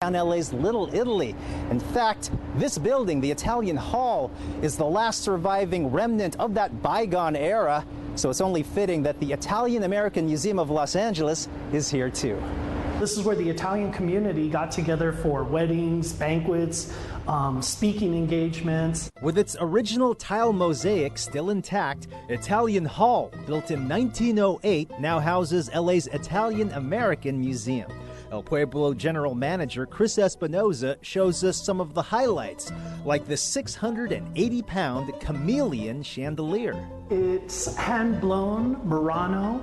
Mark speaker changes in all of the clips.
Speaker 1: LA's Little Italy. In fact, this building, the Italian Hall, is the last surviving remnant of that bygone era. So it's only fitting that the Italian American Museum of Los Angeles is here too.
Speaker 2: This is where the Italian community got together for weddings, banquets, speaking engagements.
Speaker 1: With its original tile mosaic still intact, Italian Hall, built in 1908, now houses LA's Italian American Museum. El Pueblo General Manager Chris Espinoza shows us some of the highlights, like the 680-pound chameleon chandelier.
Speaker 2: It's hand-blown Murano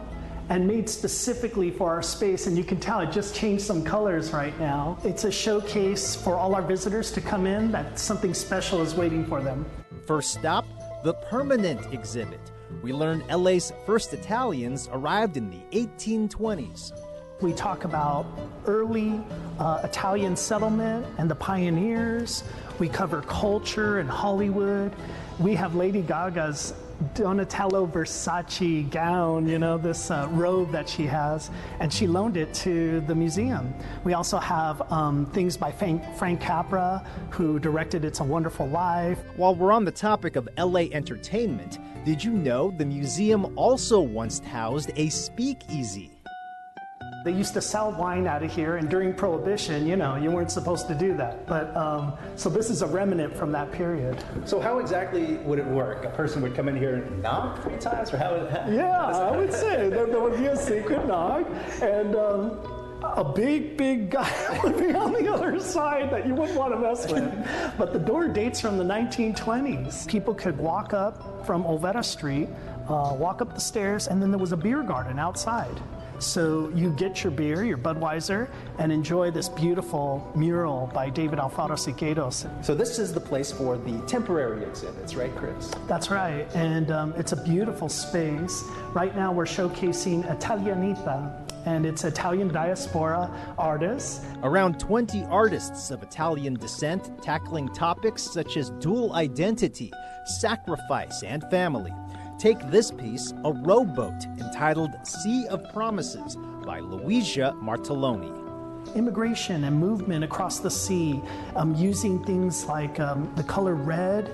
Speaker 2: and made specifically for our space, and you can tell it just changed some colors right now. It's a showcase for all our visitors to come in, that something special is waiting for them.
Speaker 1: First stop, the permanent exhibit. We learn LA's first Italians arrived in the 1820s.
Speaker 2: We talk about early Italian settlement and the pioneers. We cover culture and Hollywood. We have Lady Gaga's Donatello Versace gown, this robe that she has, and she loaned it to the museum. We also have things by Frank Capra, who directed It's a Wonderful Life.
Speaker 1: While we're on the topic of LA entertainment, did you know the museum also once housed a speakeasy?
Speaker 2: They used to sell wine out of here, and during Prohibition, you weren't supposed to do that. But so this is a remnant from that period.
Speaker 1: So how exactly would it work? A person would come in here and knock 3 times, or how would it?
Speaker 2: Yeah, I would say there would be a secret knock, and a big guy would be on the other side that you wouldn't want to mess with. But the door dates from the 1920s. People could walk up from Olvera Street, walk up the stairs, and then there was a beer garden outside. So you get your beer, your Budweiser, and enjoy this beautiful mural by David Alfaro Siqueiros.
Speaker 1: So this is the place for the temporary exhibits, right, Chris?
Speaker 2: That's right, and it's a beautiful space. Right now we're showcasing Italianita, and it's Italian diaspora artists. Around
Speaker 1: 20 artists of Italian descent tackling topics such as dual identity, sacrifice, and family. Take this piece, a rowboat entitled Sea of Promises by Luigia Martelloni.
Speaker 2: Immigration and movement across the sea, using things like the color red,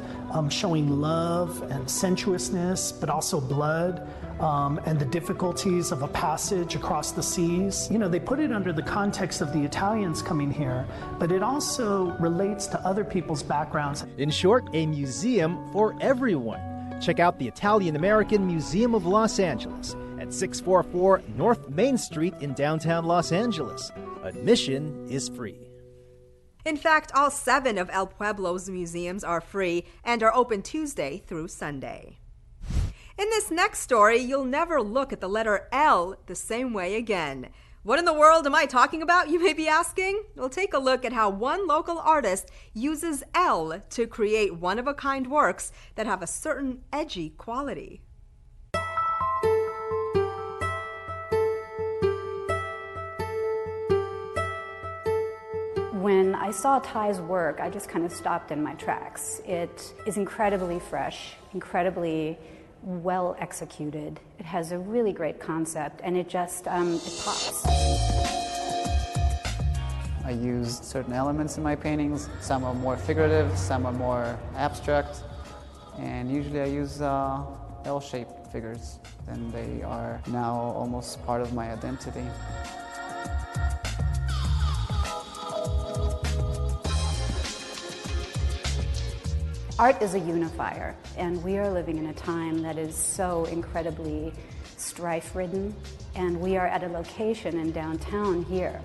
Speaker 2: showing love and sensuousness, but also blood, and the difficulties of a passage across the seas. They put it under the context of the Italians coming here, but it also relates to other people's backgrounds.
Speaker 1: In short, a museum for everyone. Check out the Italian American Museum of Los Angeles at 644 North Main Street in downtown Los Angeles. Admission is free.
Speaker 3: In fact, all 7 of El Pueblo's museums are free and are open Tuesday through Sunday. In this next story, you'll never look at the letter L the same way again. What in the world am I talking about, you may be asking? We'll take a look at how one local artist uses L to create one-of-a-kind works that have a certain edgy quality.
Speaker 4: When I saw Ty's work, I just kind of stopped in my tracks. It is incredibly fresh, incredibly well executed. It has a really great concept, and it just it pops.
Speaker 5: I used certain elements in my paintings. Some are more figurative, some are more abstract, and usually I use L-shaped figures, and they are now almost part of my identity.
Speaker 4: Art is a unifier, and we are living in a time that is so incredibly strife-ridden, and we are at a location in downtown here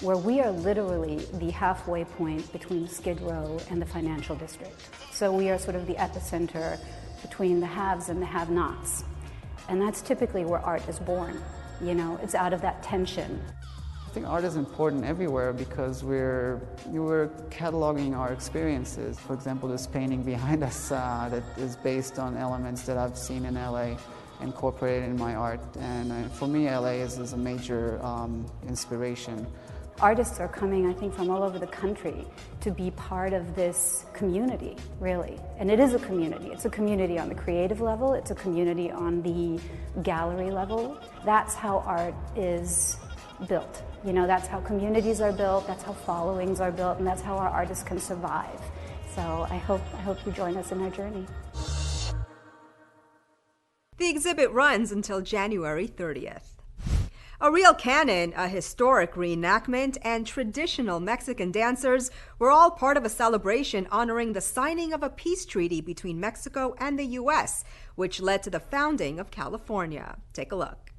Speaker 4: where we are literally the halfway point between Skid Row and the financial district. So we are sort of the epicenter between the haves and the have-nots, and that's typically where art is born. It's out of that tension.
Speaker 5: I think art is important everywhere because we're cataloging our experiences. For example, this painting behind us that is based on elements that I've seen in LA incorporated in my art. And for me, LA is a major inspiration.
Speaker 4: Artists are coming, I think, from all over the country to be part of this community, really. And it is a community. It's a community on the creative level. It's a community on the gallery level. That's how art is built. You know, that's how communities are built, that's how followings are built, and that's how our artists can survive. So I hope you join us in our journey.
Speaker 3: The exhibit runs until January 30th. A real canon, a historic reenactment, and traditional Mexican dancers were all part of a celebration honoring the signing of a peace treaty between Mexico and the U.S., which led to the founding of California. Take a look.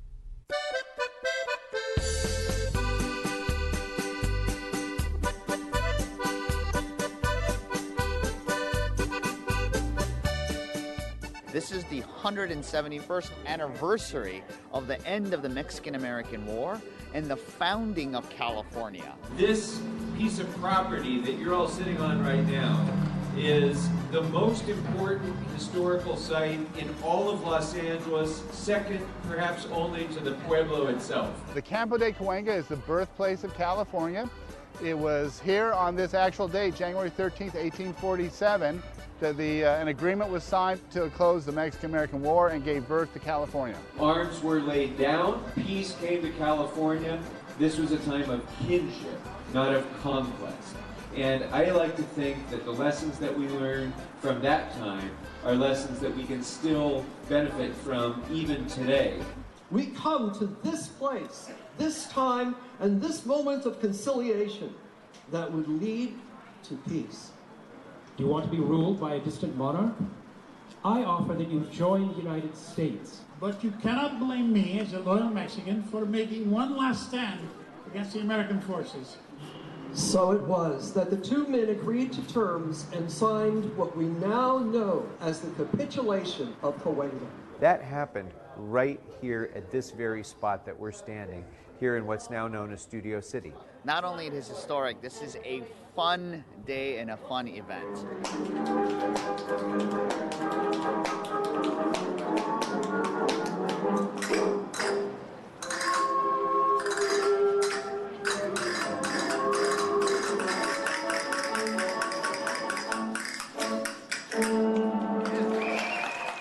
Speaker 6: This is the 171st anniversary of the end of the Mexican-American War and the founding of California.
Speaker 7: This piece of property that you're all sitting on right now is the most important historical site in all of Los Angeles, second perhaps only to the Pueblo itself.
Speaker 8: The Campo de Cahuenga is the birthplace of California. It was here on this actual date, January 13th, 1847, that an agreement was signed to close the Mexican-American War and gave birth to California.
Speaker 7: Arms were laid down, peace came to California. This was a time of kinship, not of conquest. And I like to think that the lessons that we learned from that time are lessons that we can still benefit from even today.
Speaker 9: We come to this place, this time, and this moment of conciliation that would lead to peace.
Speaker 10: Do you want to be ruled by a distant monarch? I offer that you join the United States.
Speaker 11: But you cannot blame me as a loyal Mexican for making one last stand against the American forces.
Speaker 9: So it was that the two men agreed to terms and signed what we now know as the capitulation of Cahuenga.
Speaker 12: That happened right here at this very spot that we're standing, here in what's now known as Studio City.
Speaker 6: Not only it is historic, this is a fun day and a fun event.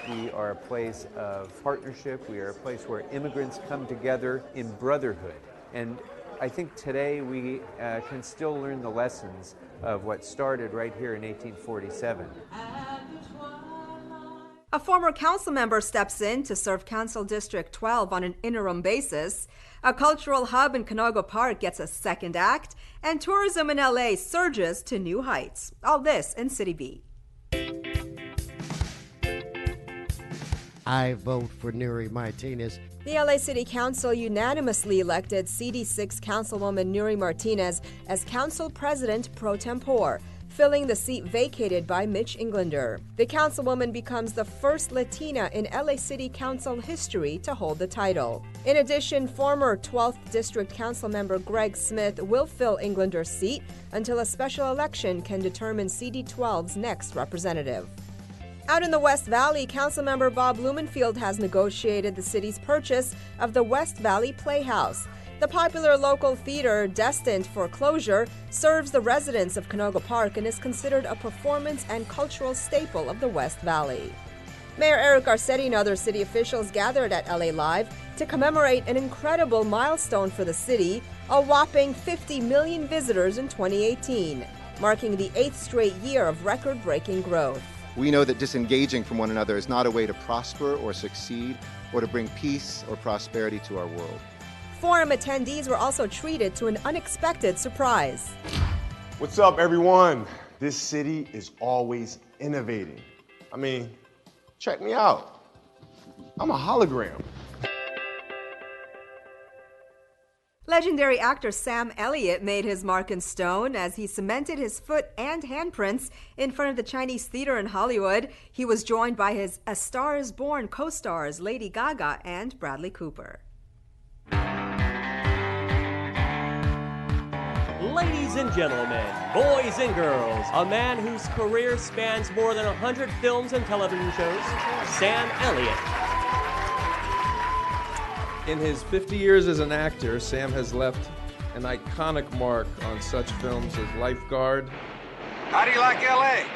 Speaker 12: We are a place of partnership. We are a place where immigrants come together in brotherhood. And I think today we can still learn the lessons of what started right here in 1847.
Speaker 3: A former council member steps in to serve Council District 12 on an interim basis. A cultural hub in Canoga Park gets a second act, and tourism in LA surges to new heights. All this in City Beat.
Speaker 13: I vote for Nury Martinez.
Speaker 3: The LA City Council unanimously elected CD6 Councilwoman Nury Martinez as Council President pro tempore, filling the seat vacated by Mitch Englander. The councilwoman becomes the first Latina in LA City Council history to hold the title. In addition, former 12th District Council member Greg Smith will fill Englander's seat until a special election can determine CD12's next representative. Out in the West Valley, Councilmember Bob Blumenfield has negotiated the city's purchase of the West Valley Playhouse. The popular local theater, destined for closure, serves the residents of Canoga Park and is considered a performance and cultural staple of the West Valley. Mayor Eric Garcetti and other city officials gathered at LA Live to commemorate an incredible milestone for the city, a whopping 50 million visitors in 2018, marking the 8th straight year of record-breaking growth.
Speaker 14: We know that disengaging from one another is not a way to prosper or succeed or to bring peace or prosperity to our world.
Speaker 3: Forum attendees were also treated to an unexpected surprise.
Speaker 15: What's up, everyone? This city is always innovating. I mean, check me out. I'm a hologram.
Speaker 3: Legendary actor Sam Elliott made his mark in stone as he cemented his foot and handprints in front of the Chinese Theater in Hollywood. He was joined by his A Star is Born co-stars Lady Gaga and Bradley Cooper.
Speaker 16: Ladies and gentlemen, boys and girls, a man whose career spans more than 100 films and television shows, Sam Elliott.
Speaker 17: In his 50 years as an actor, Sam has left an iconic mark on such films as Lifeguard.
Speaker 18: How do you like L.A.?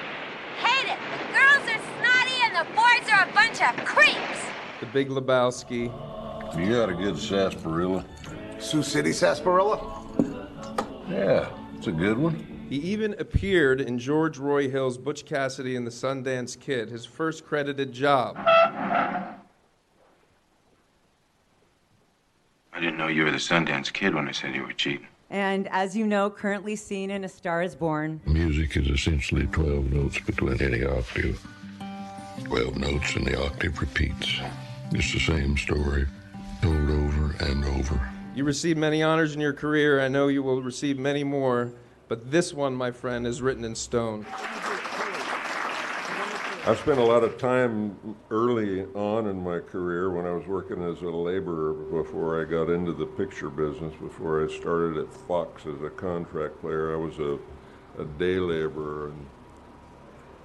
Speaker 19: Hate it. The girls are snotty and the boys are a bunch of creeps.
Speaker 17: The Big Lebowski.
Speaker 20: You got a good sarsaparilla. Sioux City sarsaparilla?
Speaker 17: Yeah, it's a good one. He even appeared in George Roy Hill's Butch Cassidy and the Sundance Kid, his first credited job.
Speaker 21: I didn't know you were the Sundance Kid when I said you were cheating.
Speaker 22: And as you know, currently seen in A Star is Born.
Speaker 23: Music is essentially 12 notes between any octave. 12 notes and the octave repeats. It's the same story, told over and over.
Speaker 17: You received many honors in your career. I know you will receive many more, but this one, my friend, is written in stone.
Speaker 24: I spent a lot of time early on in my career when I was working as a laborer before I got into the picture business, before I started at Fox as a contract player. I was a day laborer, and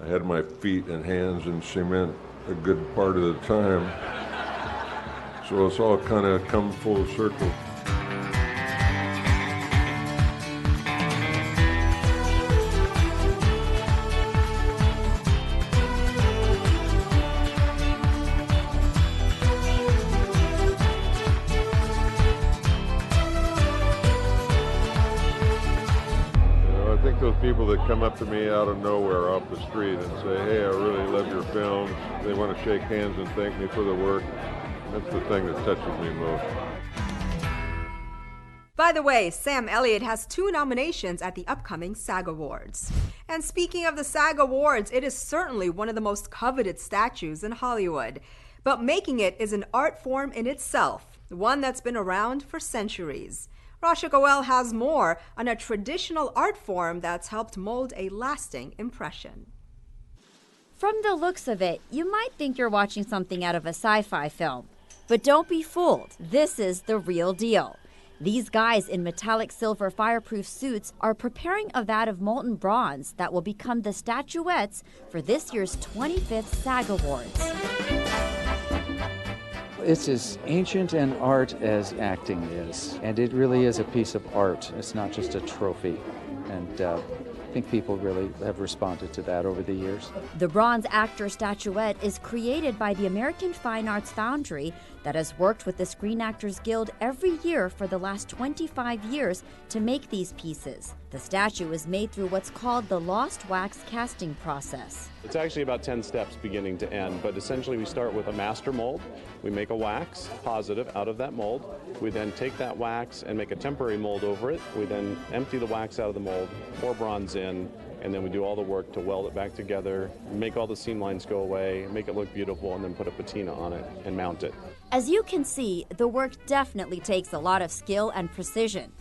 Speaker 24: I had my feet and hands in cement a good part of the time. So it's all kind of come full circle. Those people that come up to me out of nowhere off the street and say, hey, I really love your films. They want to shake hands and thank me for the work. That's the thing that touches me most.
Speaker 3: By the way, Sam Elliott has 2 nominations at the upcoming SAG Awards. And speaking of the SAG Awards, it is certainly one of the most coveted statues in Hollywood. But making it is an art form in itself, one that's been around for centuries. Rasha Goel has more on a traditional art form that's helped mold a lasting impression.
Speaker 25: From the looks of it, you might think you're watching something out of a sci-fi film. But don't be fooled. This is the real deal. These guys in metallic silver fireproof suits are preparing a vat of molten bronze that will become the statuettes for this year's 25th SAG Awards.
Speaker 26: It's as ancient an art as acting is, and it really is a piece of art. It's not just a trophy, and I think people really have responded to that over the years.
Speaker 25: The bronze actor statuette is created by the American Fine Arts Foundry that has worked with the Screen Actors Guild every year for the last 25 years to make these pieces. The statue is made through what's called the lost wax casting process.
Speaker 27: It's actually about 10 steps beginning to end, but essentially we start with a master mold. We make a wax positive out of that mold. We then take that wax and make a temporary mold over it. We then empty the wax out of the mold, pour bronze in, and then we do all the work to weld it back together, make all the seam lines go away, make it look beautiful, and then put a patina on it and mount it.
Speaker 25: As you can see, the work definitely takes a lot of skill and precision.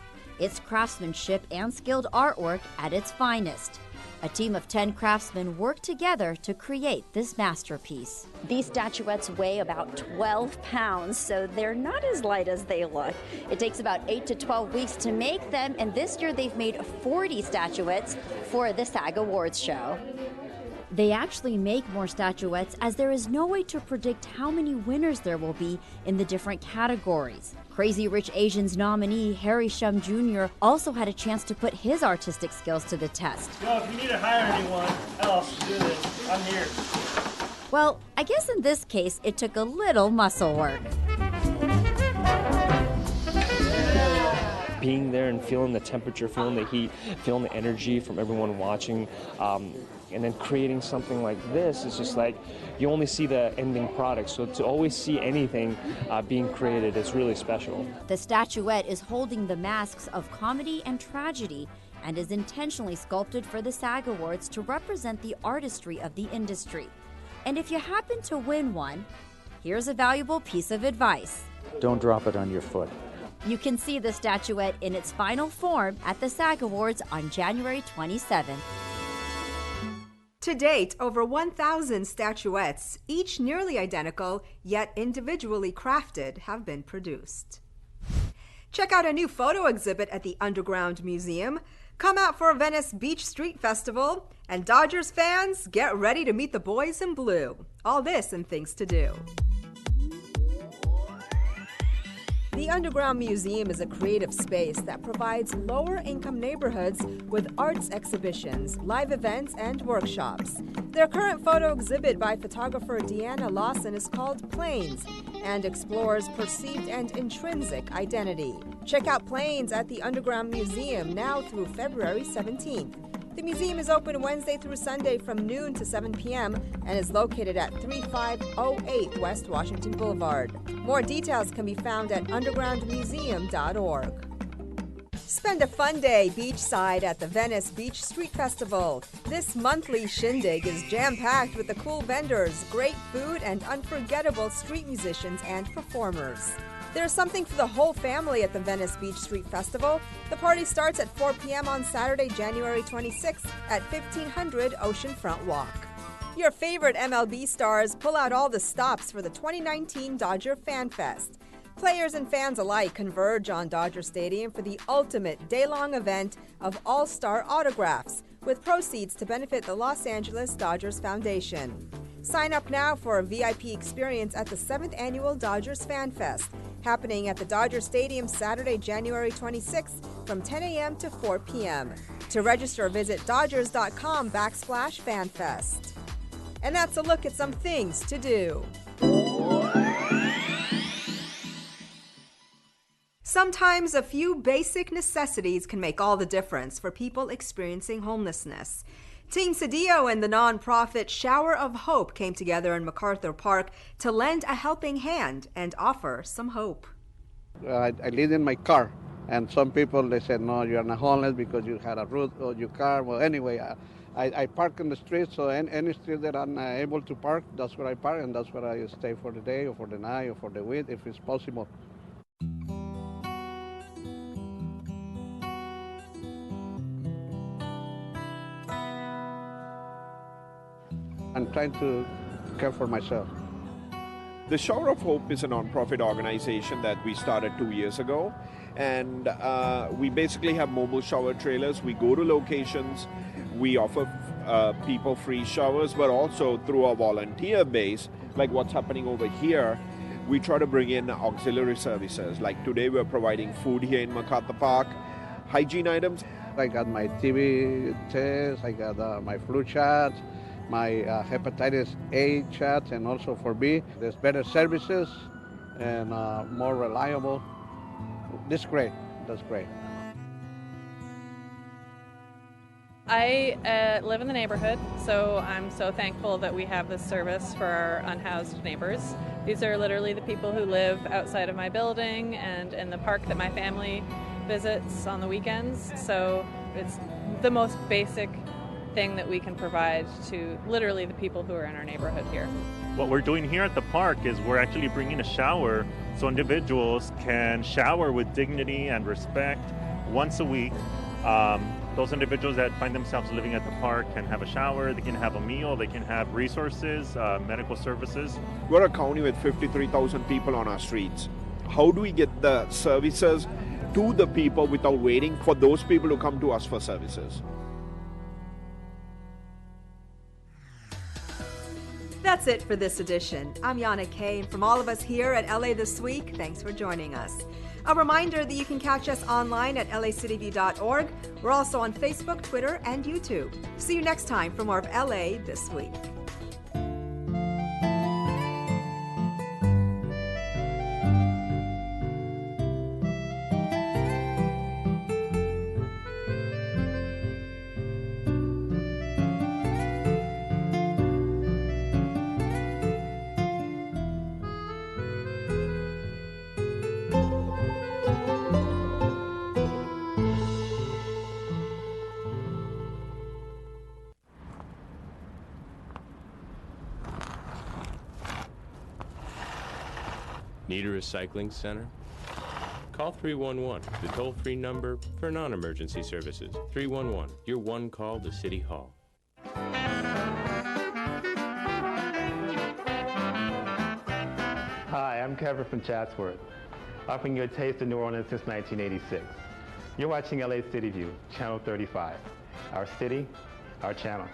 Speaker 25: It's craftsmanship and skilled artwork at its finest. A team of 10 craftsmen work together to create this masterpiece. These statuettes weigh about 12 pounds, so they're not as light as they look. It takes about 8 to 12 weeks to make them, and this year they've made 40 statuettes for the SAG Awards show. They actually make more statuettes as there is no way to predict how many winners there will be in the different categories. Crazy Rich Asians nominee Harry Shum Jr. also had a chance to put his artistic skills to the test.
Speaker 28: Well, if you need to hire anyone else to do this, I'm here.
Speaker 25: Well, I guess in this case, it took a little muscle work.
Speaker 29: Being there and feeling the temperature, feeling the heat, feeling the energy from everyone watching, and then creating something like this is just like, you only see the ending product. So to always see anything being created is really special.
Speaker 25: The statuette is holding the masks of comedy and tragedy and is intentionally sculpted for the SAG Awards to represent the artistry of the industry. And if you happen to win one, here's a valuable piece of advice.
Speaker 26: Don't drop it on your foot.
Speaker 25: You can see the statuette in its final form at the SAG Awards on January 27th.
Speaker 3: To date, over 1,000 statuettes, each nearly identical, yet individually crafted, have been produced. Check out a new photo exhibit at the Underground Museum. Come out for Venice Beach Street Festival. And Dodgers fans, get ready to meet the boys in blue. All this and things to do. The Underground Museum is a creative space that provides lower-income neighborhoods with arts exhibitions, live events, and workshops. Their current photo exhibit by photographer Deanna Lawson is called Plains, and explores perceived and intrinsic identity. Check out Planes at the Underground Museum now through February 17th. The museum is open Wednesday through Sunday from noon to 7 p.m. and is located at 3508 West Washington Boulevard. More details can be found at undergroundmuseum.org. Spend a fun day beachside at the Venice Beach Street Festival. This monthly shindig is jam-packed with the cool vendors, great food, and unforgettable street musicians and performers. There's something for the whole family at the Venice Beach Street Festival. The party starts at 4 p.m. on Saturday, January 26th at 1500 Oceanfront Walk. Your favorite MLB stars pull out all the stops for the 2019 Dodger Fan Fest. Players and fans alike converge on Dodger Stadium for the ultimate day-long event of all-star autographs, with proceeds to benefit the Los Angeles Dodgers Foundation. Sign up now for a VIP experience at the 7th Annual Dodgers Fan Fest, happening at the Dodger Stadium Saturday, January 26th from 10 a.m. to 4 p.m. To register, visit dodgers.com/FanFest. And that's a look at some things to do. Sometimes a few basic necessities can make all the difference for people experiencing homelessness. Team Cedillo and the nonprofit Shower of Hope came together in MacArthur Park to lend a helping hand and offer some hope.
Speaker 1: I live in my car, and some people, they said, no, you're not homeless because you had a roof on your car. Well, anyway, I park in the street, so any street that I'm able to park, that's where I park, and that's where I stay for the day or for the night or for the week, if it's possible. I'm trying to care for myself.
Speaker 2: The Shower of Hope is a nonprofit organization that we started 2 years ago, and we basically have mobile shower trailers. We go to locations, we offer people free showers, but also through our volunteer base, like what's happening over here, we try to bring in auxiliary services. Like today we're providing food here in MacArthur Park, hygiene items.
Speaker 1: I got my TB test, I got my flu shot, my hepatitis A shot, and also for B. There's better services and more reliable. This is great. That's great.
Speaker 4: I live in the neighborhood, so I'm so thankful that we have this service for our unhoused neighbors. These are literally the people who live outside of my building and in the park that my family visits on the weekends. So it's the most basic thing that we can provide to literally the people who are in our neighborhood here.
Speaker 5: What we're doing here at the park is we're actually bringing a shower so individuals can shower with dignity and respect once a week. Those individuals that find themselves living at the park can have a shower, they can have a meal, they can have resources, medical services.
Speaker 2: We're a county with 53,000 people on our streets. How do we get the services to the people without waiting for those people to come to us for services?
Speaker 3: That's it for this edition. I'm Yana Kay, and from all of us here at LA This Week, thanks for joining us. A reminder that you can catch us online at lacityview.org. We're also on Facebook, Twitter, and YouTube. See you next time for more of LA This Week.
Speaker 7: Need a recycling center? Call 311, the toll-free number for non-emergency services. 311, your one call to City Hall.
Speaker 8: Hi, I'm Kevin from Chatsworth, offering you a taste of New Orleans since 1986. You're watching LA City View, Channel 35. Our city, our channel.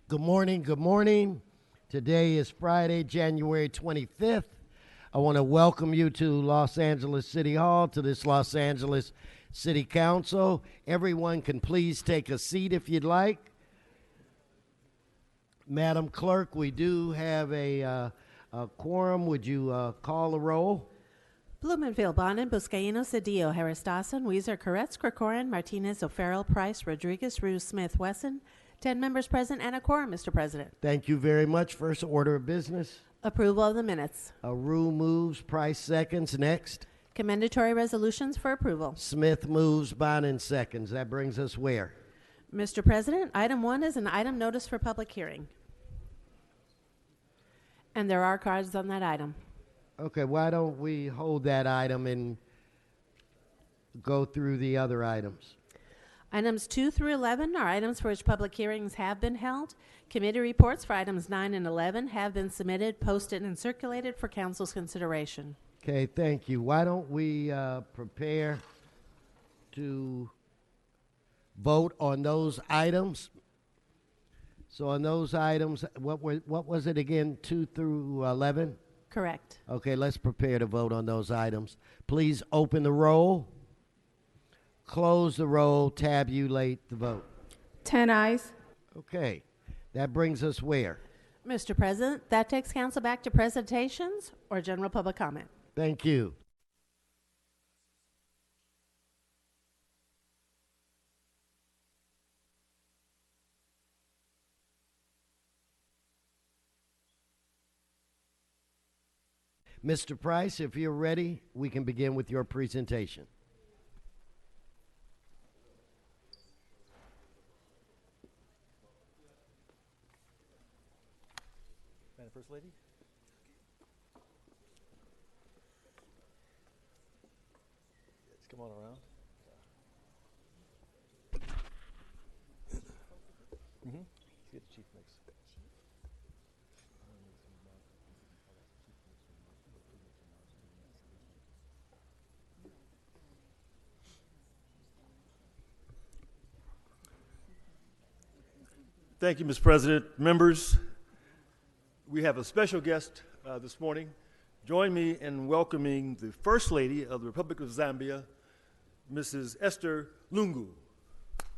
Speaker 6: Good morning, good morning. Today is Friday, January 25th. I want to welcome you to Los Angeles City Hall, to this Los Angeles City Council. Everyone can please take a seat if you'd like. Madam Clerk, we do have a quorum. Would you call the roll?
Speaker 9: Blumenfield, Bonin, Buscaino, Cedillo, Harris Dawson, Weezer, Koretz, Krikoran, Martinez, O'Farrell, Price, Rodriguez, Rue, Smith, Wesson. 10 members present and a quorum, Mr. President.
Speaker 6: Thank you very much. First order of business.
Speaker 9: Approval of the minutes.
Speaker 6: Rue moves, Price seconds. Next.
Speaker 9: Commendatory resolutions for approval.
Speaker 6: Smith moves, Bonin seconds. That brings us where?
Speaker 9: Mr. President, item 1 is an item notice for public hearing. And there are cards on that item.
Speaker 6: Okay, why don't we hold that item and go through the other items?
Speaker 9: Items 2 through 11 are items for which public hearings have been held. Committee reports for items 9 and 11 have been submitted, posted, and circulated for council's consideration.
Speaker 6: Okay, thank you. Why don't we prepare to vote on those items? So on those items, what was it again, 2 through 11?
Speaker 9: Correct.
Speaker 6: Okay, let's prepare to vote on those items. Please open the roll, close the roll, tabulate the vote.
Speaker 10: 10 ayes.
Speaker 6: Okay, that brings us where?
Speaker 9: Mr. President, that takes council back to presentations or general public comment.
Speaker 6: Thank you. Mr. Price, if you're ready, we can begin with your presentation.
Speaker 11: Madam First Lady. Let's come on around. Let's get the chief mix. Thank you, Mr. President. Members, we have a special guest this morning. Join me in welcoming the First Lady of the Republic of Zambia, Mrs. Esther Lungu.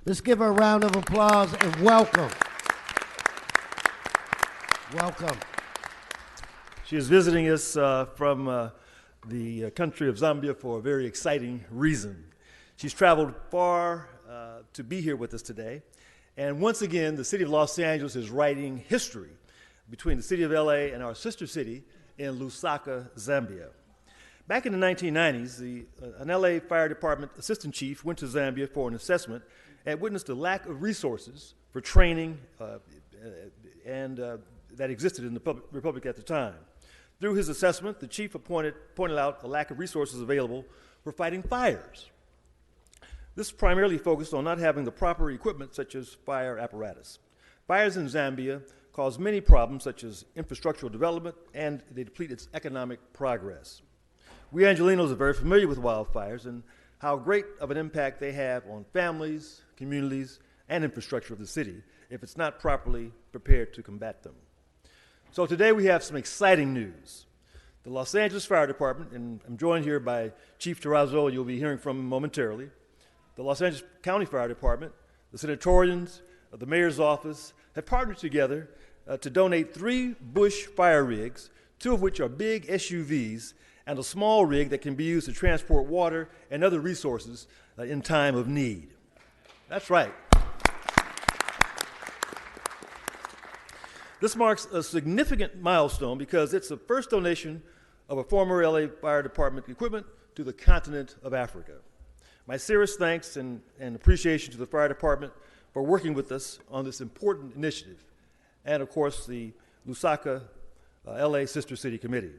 Speaker 6: Let's give her a round of applause and welcome. Welcome.
Speaker 11: She is visiting us from the country of Zambia for a very exciting reason. She's traveled far to be here with us today. And once again, the city of Los Angeles is writing history between the city of LA and our sister city in Lusaka, Zambia. Back in the 1990s, an LA Fire Department assistant chief went to Zambia for an assessment and witnessed a lack of resources for training that existed in the Republic at the time. Through his assessment, the chief pointed out a lack of resources available for fighting fires. This primarily focused on not having the proper equipment such as fire apparatus. Fires in Zambia cause many problems such as infrastructural development, and they deplete its economic progress. We Angelenos are very familiar with wildfires and how great of an impact they have on families, communities, and infrastructure of the city if it's not properly prepared to combat them. So today we have some exciting news. The Los Angeles Fire Department, and I'm joined here by Chief Terrazzo, you'll be hearing from him momentarily, the Los Angeles County Fire Department, the senatorians, the mayor's office have partnered together to donate 3 Bush fire rigs, 2 of which are big SUVs, and a small rig that can be used to transport water and other resources in time of need. That's right. This marks a significant milestone because it's the first donation of a former LA Fire Department equipment to the continent of Africa. My sincerest thanks and appreciation to the Fire Department for working with us on this important initiative, and of course the Lusaka LA Sister City Committee.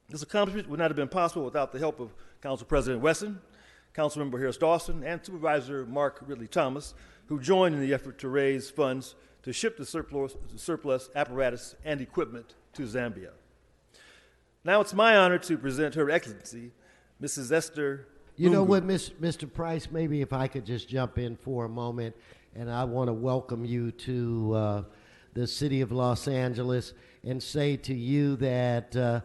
Speaker 11: This accomplishment would not have been possible without the help of Council President Wesson, Councilmember Harris Dawson, and Supervisor Mark Ridley Thomas, who joined in the effort to raise funds to ship the surplus apparatus and equipment to Zambia. Now it's my honor to present Her Excellency, Mrs. Esther
Speaker 6: You know what, Mr. Price, maybe if I could just jump in for a moment, and I want to welcome you to the city of Los Angeles and say to you that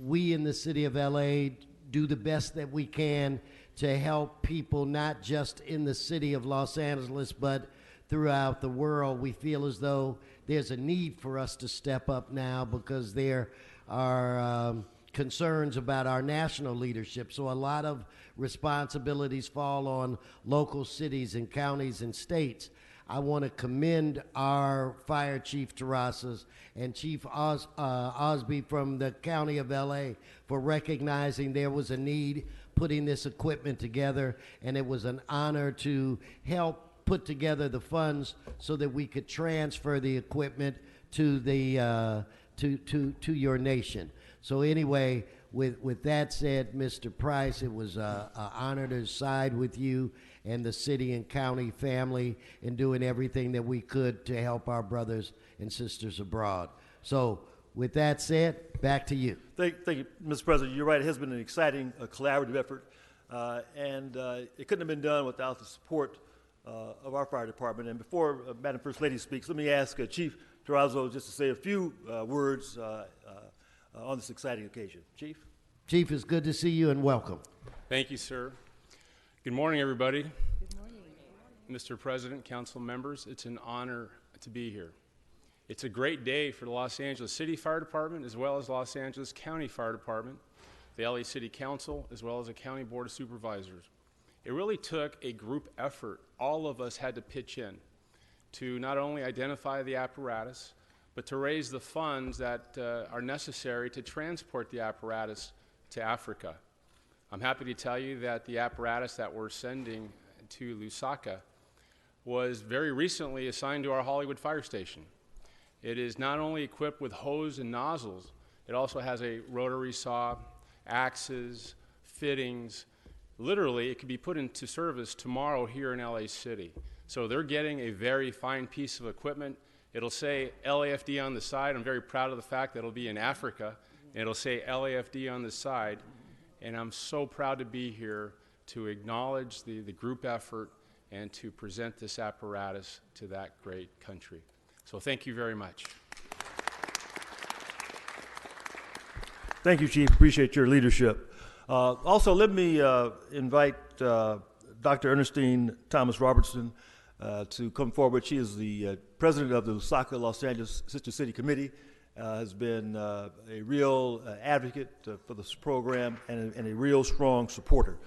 Speaker 6: we in the city of LA do the best that we can to help people, not just in the city of Los Angeles, but throughout the world. We feel as though there's a need for us to step up now because there are concerns about our national leadership. So a lot of responsibilities fall on local cities and counties and states. I want to commend our Fire Chief Terrazas and Chief Osby from the County of LA for recognizing there was a need, putting this equipment together, and it was an honor to help put together the funds so that we could transfer the equipment to the to your nation. So anyway, with that said, Mr. Price, it was an honor to side with you and the city and county family in doing everything that we could to help our brothers and sisters abroad. So with that said, back to you.
Speaker 11: Thank you, Mr. President. You're right. It has been an exciting collaborative effort, and it couldn't have been done without the support of our fire department. And before Madam First Lady speaks, let me ask Chief Terrazzo just to say a few words on this exciting occasion. Chief?
Speaker 6: Chief, it's good to see you and welcome.
Speaker 10: Thank you, sir. Good morning, everybody. Good morning. Mr. President, council members, it's an honor to be here. It's a great day for the Los Angeles City Fire Department as well as Los Angeles County Fire Department, the LA City Council, as well as the County Board of Supervisors. It really took a group effort. All of us had to pitch in to not only identify the apparatus, but to raise the funds that are necessary to transport the apparatus to Africa. I'm happy to tell you that the apparatus that we're sending to Lusaka was very recently assigned to our Hollywood fire station. It is not only equipped with hose and nozzles, it also has a rotary saw, axes, fittings. Literally, it could be put into service tomorrow here in LA City. So they're getting a very fine piece of equipment. It'll say LAFD on the side. I'm very proud of the fact that it'll be in Africa. And it'll say LAFD on the side. And I'm so proud to be here to acknowledge the group effort and to present this apparatus to that great country. So thank you very much.
Speaker 11: Thank you, Chief. Appreciate your leadership. Also, let me invite Dr. Ernestine Thomas Robertson to come forward. She is the president of the Lusaka Los Angeles Sister City Committee, has been a real advocate for this program and a real strong supporter.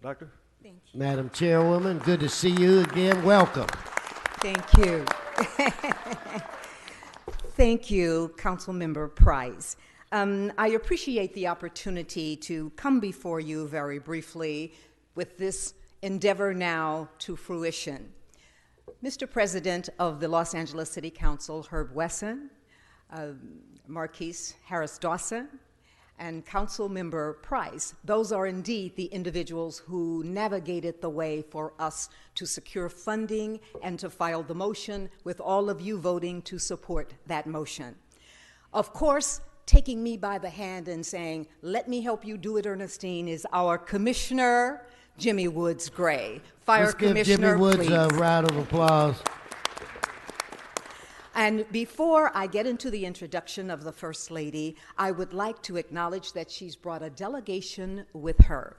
Speaker 11: Doctor?
Speaker 12: Thank you.
Speaker 6: Madam Chairwoman, good to see you again. Welcome.
Speaker 12: Thank you. Thank you, Councilmember Price. I appreciate the opportunity to come before you very briefly with this endeavor now to fruition. Mr. President of the Los Angeles City Council, Herb Wesson, Marquise Harris Dawson, and Councilmember Price, those are indeed the individuals who navigated the way for us to secure funding and to file the motion, with all of you voting to support that motion. Of course, taking me by the hand and saying, "Let me help you do it, Ernestine," is our Commissioner, Jimmy Woods Gray. Fire
Speaker 6: Let's give
Speaker 12: Commissioner,
Speaker 6: Jimmy Woods
Speaker 12: please.
Speaker 6: a round of applause.
Speaker 12: And before I get into the introduction of the First Lady, I would like to acknowledge that she's brought a delegation with her,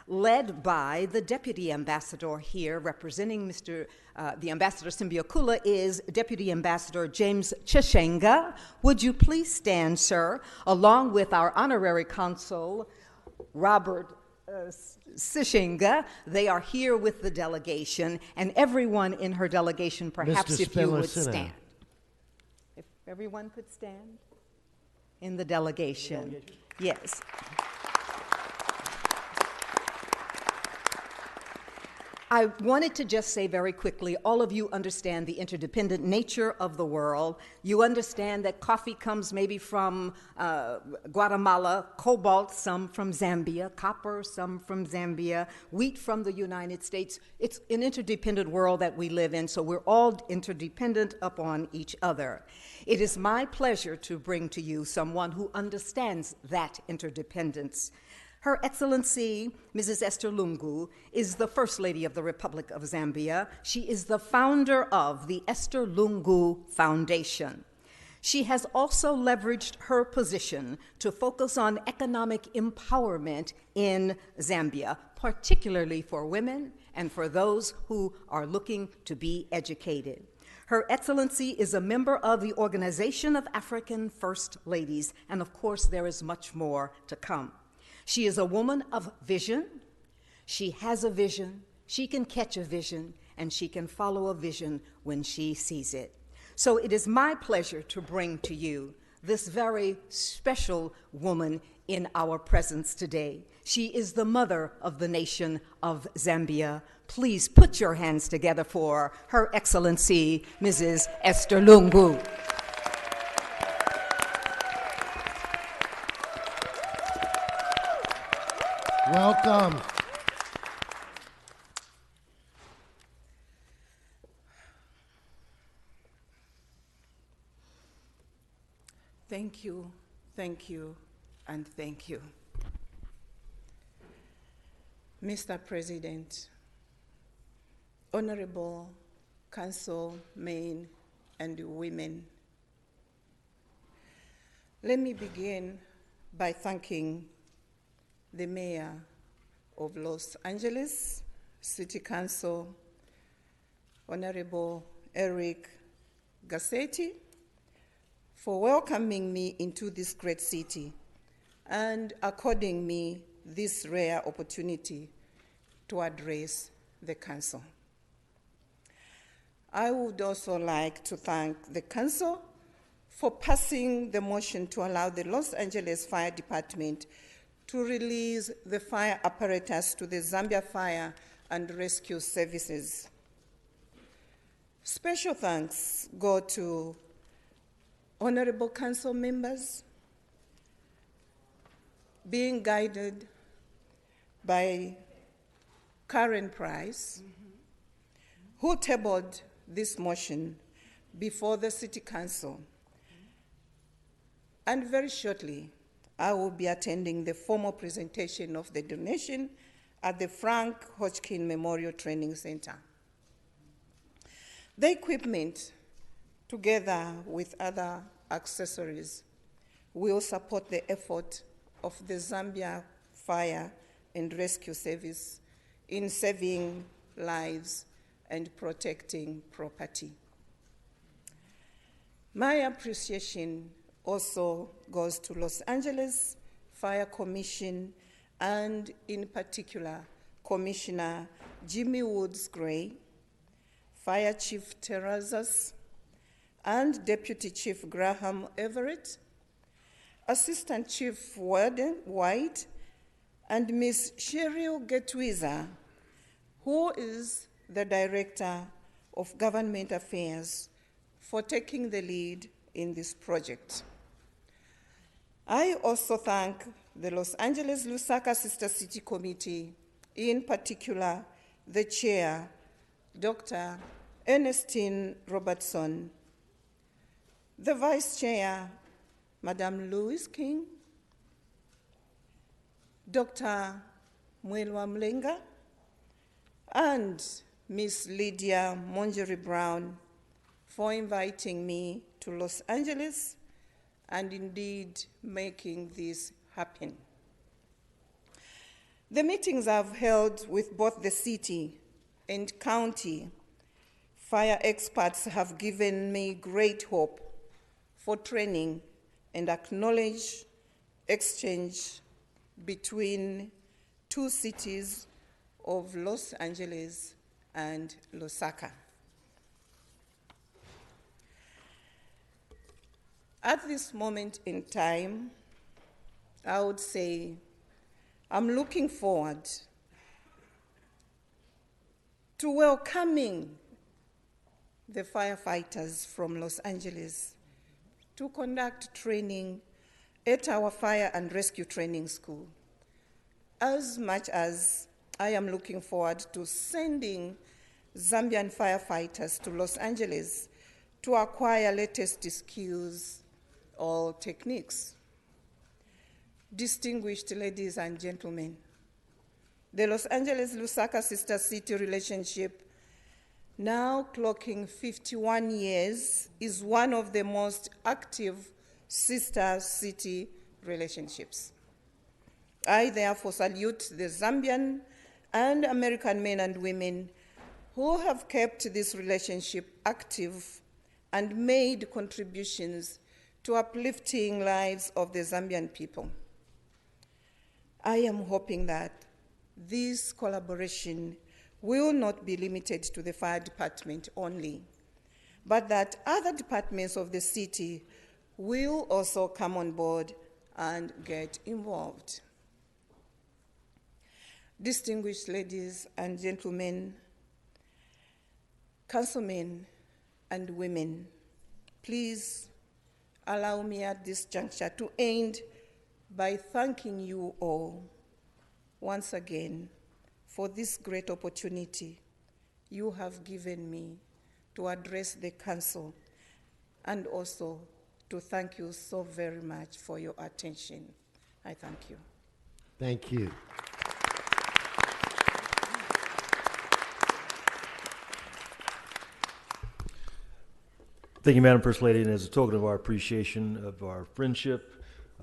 Speaker 12: led by the Deputy Ambassador here, representing the Ambassador Simbiokula is Deputy Ambassador James Chishenga. Would you please stand, sir, along with our Honorary Consul, Robert Sishinga. They are here with the delegation, and everyone in her delegation, perhaps
Speaker 6: Mr.
Speaker 12: if you would
Speaker 6: Spiller,
Speaker 12: stand. If everyone could stand in the delegation. Yes. I wanted to just say very quickly, all of you understand the interdependent nature of the world. You understand that coffee comes maybe from Guatemala, cobalt, some from Zambia, copper, some from Zambia, wheat from the United States. It's an interdependent world that we live in, so we're all interdependent upon each other. It is my pleasure to bring to you someone who understands that interdependence. Her Excellency, Mrs. Esther Lungu, is the First Lady of the Republic of Zambia. She is the founder of the Esther Lungu Foundation. She has also leveraged her position to focus on economic empowerment in Zambia, particularly for women and for those who are looking to be educated. Her Excellency is a member of the Organization of African First Ladies, and of course, there is much more to come. She is a woman of vision. She has a vision, she can catch a vision, and she can follow a vision when she sees it. So it is my pleasure to bring to you this very special woman in our presence today. She is the mother of the nation of Zambia. Please put your hands together for Her Excellency, Mrs. Esther Lungu.
Speaker 6: Welcome.
Speaker 13: Thank you, and thank you. Mr. President, Honorable Council men and women, let me begin by thanking the Mayor of Los Angeles City Council, Honorable Eric Garcetti, for welcoming me into this great city and according me this rare opportunity to address the Council. I would also like to thank the Council for passing the motion to allow the Los Angeles Fire Department to release the fire apparatus to the Zambia Fire and Rescue Services. Special thanks go to Honorable Council members, being guided by Karen Price, who tabled this motion before the City Council. And very shortly, I will be attending the formal presentation of the donation at the Frank Hodgkin Memorial Training Center. The equipment, together with other accessories, will support the effort of the Zambia Fire and Rescue Service in saving lives and protecting property. My appreciation also goes to Los Angeles Fire Commission and in particular Commissioner Jimmy Woods Gray, Fire Chief Terrazas, and Deputy Chief Graham Everett, Assistant Chief Warden White, and Ms. Cheryl Getwiza, who is the Director of Government Affairs, for taking the lead in this project. I also thank the Los Angeles Lusaka Sister City Committee, in particular the Chair, Dr. Ernestine Robertson, the Vice Chair, Madam Louise King, Dr. Mwelwa Mlenga, and Ms. Lydia Mongery Brown for inviting me to Los Angeles and indeed making this happen. The meetings I've held with both the city and county fire experts have given me great hope for training and acknowledge exchange between two cities of Los Angeles and Lusaka. At this moment in time, I would say I'm looking forward to welcoming the firefighters from Los Angeles to conduct training at our Fire and Rescue Training School, as much as I am looking forward to sending Zambian firefighters to Los Angeles to acquire latest skills or techniques. distinguished ladies and gentlemen, the Los Angeles-Lusaka Sister City relationship, now clocking 51 years, is one of the most active sister city relationships. I therefore salute the Zambian and American men and women who have kept this relationship active and made contributions to uplifting lives of the Zambian people. I am hoping that this collaboration will not be limited to the fire department only, but that other departments of the city will also come on board and get involved. Distinguished ladies and gentlemen, councilmen and women, please allow me at this juncture to end by thanking you all once again for this great opportunity you have given me to address the council, and also to thank you so very much for your attention. I thank you.
Speaker 6: Thank you.
Speaker 11: Thank you, Madam First Lady, and as a token of our appreciation of our friendship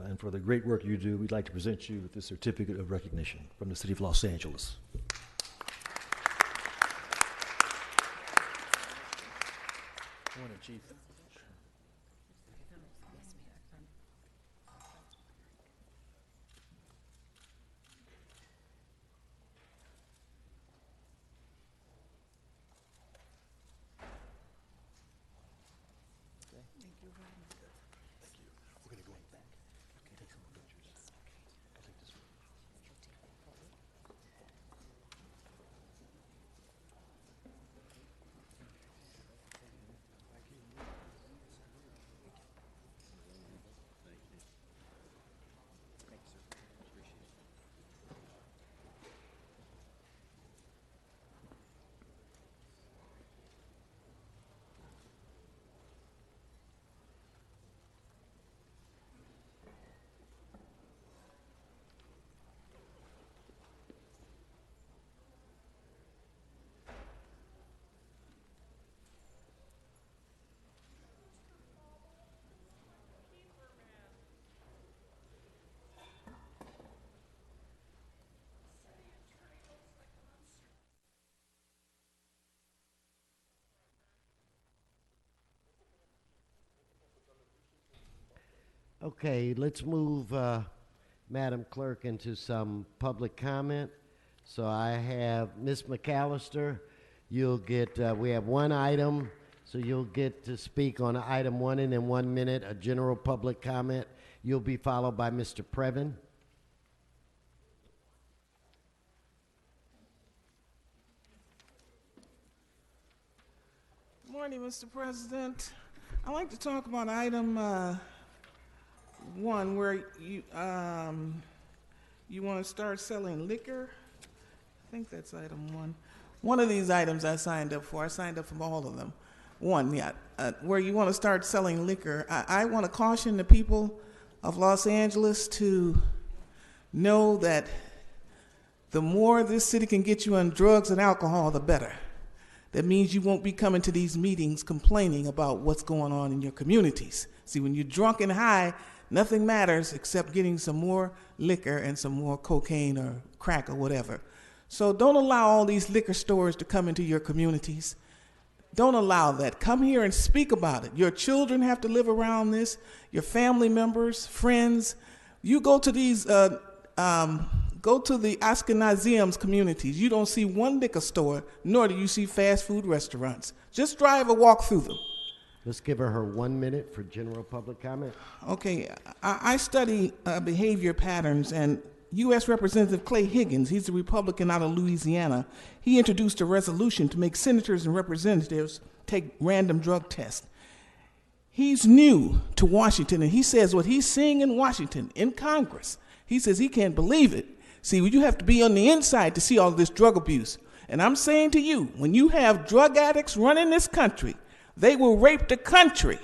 Speaker 11: and for the great work you do, we'd like to present you with this certificate of recognition from the City of Los Angeles. Morning, Chief.
Speaker 6: Okay, let's move, Madam Clerk, into some public comment. So I have Ms. McAllister. You'll get, we have one item, so you'll get to speak on item one, and in 1 minute, a general public comment. You'll be followed by Mr. Previn.
Speaker 14: Good morning, Mr. President. I'd like to talk about item one, where you want to start selling liquor. I think that's item one. One of these items I signed up for. I signed up for all of them. One, yeah, where you want to start selling liquor. I want to caution the people of Los Angeles to know that the more this city can get you on drugs and alcohol, the better. That means you won't be coming to these meetings complaining about what's going on in your communities. See, when you're drunk and high, nothing matters except getting some more liquor and some more cocaine or crack or whatever. So don't allow all these liquor stores to come into your communities. Don't allow that. Come here and speak about it. Your children have to live around this, your family members, friends. You go to these, go to the Ashkenazims communities. You don't see one liquor store, nor do you see fast food restaurants. Just drive or walk through them.
Speaker 6: Let's give her 1 minute for general public comment.
Speaker 14: Okay, I study behavior patterns, and U.S. Representative Clay Higgins, he's a Republican out of Louisiana, he introduced a resolution to make senators and representatives take random drug tests. He's new to Washington, and he says what he's seeing in Washington, in Congress, he says he can't believe it. See, you have to be on the inside to see all this drug abuse. And I'm saying to you, when you have drug addicts running this country, they will rape the country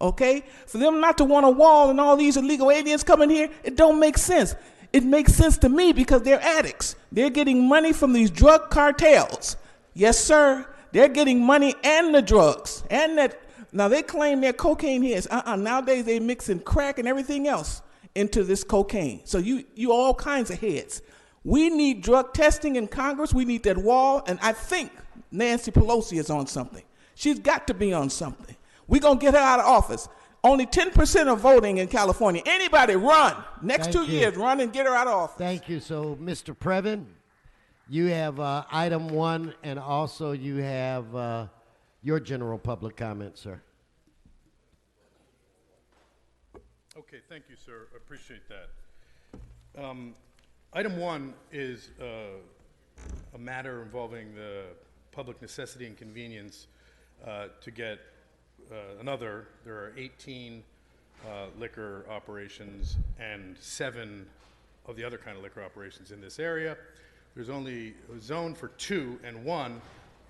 Speaker 14: okay? For them not to want a wall and all these illegal aliens coming here, it don't make sense. It makes sense to me because they're addicts. They're getting money from these drug cartels. Yes, sir. They're getting money and the drugs. And that. Now, they claim they're cocaine heads. Nowadays, they mixing crack and everything else into this cocaine. So you all kinds of heads. We need drug testing in Congress. We need that wall. And I think Nancy Pelosi is on something. She's got to be on something. We're going to get her out of office. Only 10% of voting in California. Anybody run. Next 2 years, run and get her out of office.
Speaker 6: Thank you. So, Mr. Previn, you have item 1, and also you have your general public comment, sir.
Speaker 15: Okay, thank you, sir. I appreciate that. Item 1 is a matter involving the public necessity and convenience to get there are 18 liquor operations and 7 of the other kind of liquor operations in this area. There's only a zone for 2 and 1,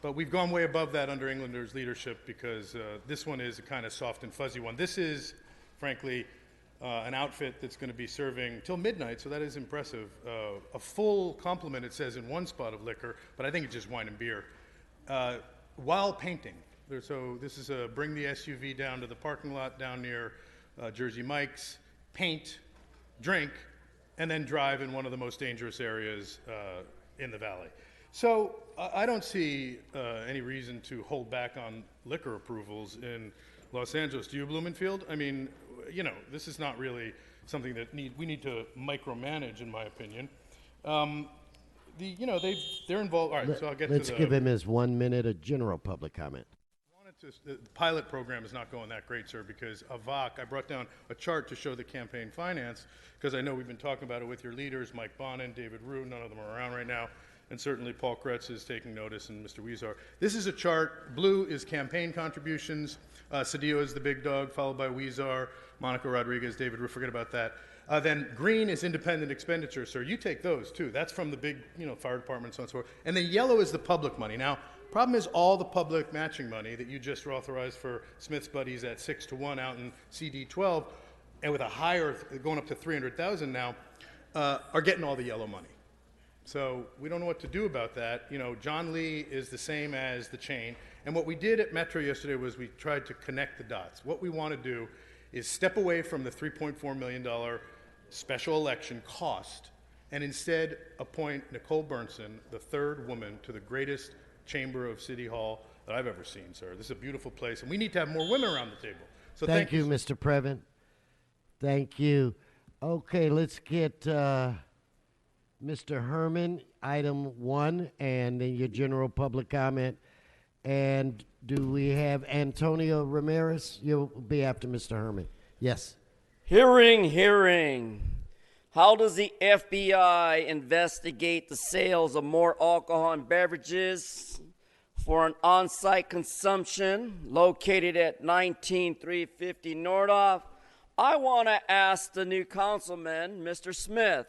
Speaker 15: but we've gone way above that under Englander's leadership because this one is a kind of soft and fuzzy one. This is, frankly, an outfit that's going to be serving till midnight, so that is impressive. A full complement, it says, in one spot of liquor, but I think it's just wine and beer, while painting. So this is a bring the SUV down to the parking lot down near Jersey Mike's, paint, drink, and then drive in one of the most dangerous areas in the valley. So I don't see any reason to hold back on liquor approvals in Los Angeles. Do you, Blumenfield? I mean, you know, this is not really something that we need to micromanage, in my opinion. They're involved. All right, so I'll get to the.
Speaker 6: Let's give him his 1 minute of general public comment.
Speaker 15: The pilot program is not going that great, sir, because AVOC, I brought down a chart to show the campaign finance, because I know we've been talking about it with your leaders, Mike Bonin, David Rue, none of them are around right now, and certainly Paul Kretz is taking notice, and Mr. Weezar. This is a chart. Blue is campaign contributions. Cedillo is the big dog, followed by Weezar, Monica Rodriguez, David Rue, forget about that. Then green is independent expenditure, sir. You take those, too. That's from the big, fire departments and so forth. And then yellow is the public money. Now, problem is all the public matching money that you just authorized for Smith's Buddies at 6-1 out in CD 12, and with a higher, going up to 300,000 now, are getting all the yellow money. So we don't know what to do about that. John Lee is the same as the chain. And what we did at Metro yesterday was we tried to connect the dots. What we want to do is step away from the $3.4 million special election cost and instead appoint Nicole Bernson, the third woman, to the greatest chamber of City Hall that I've ever seen, sir. This is a beautiful place, and we need to have more women around the table. So
Speaker 6: thank you, Mr. Previn. Thank you. Okay, let's get Mr. Herman, item 1, and then your general public comment. And do we have Antonio Ramirez? You'll be after Mr. Herman. Yes.
Speaker 16: Hearing. How does the FBI investigate the sales of more alcohol and beverages for an on-site consumption located at 19350 Nordhoff? I want to ask the new councilman, Mr. Smith,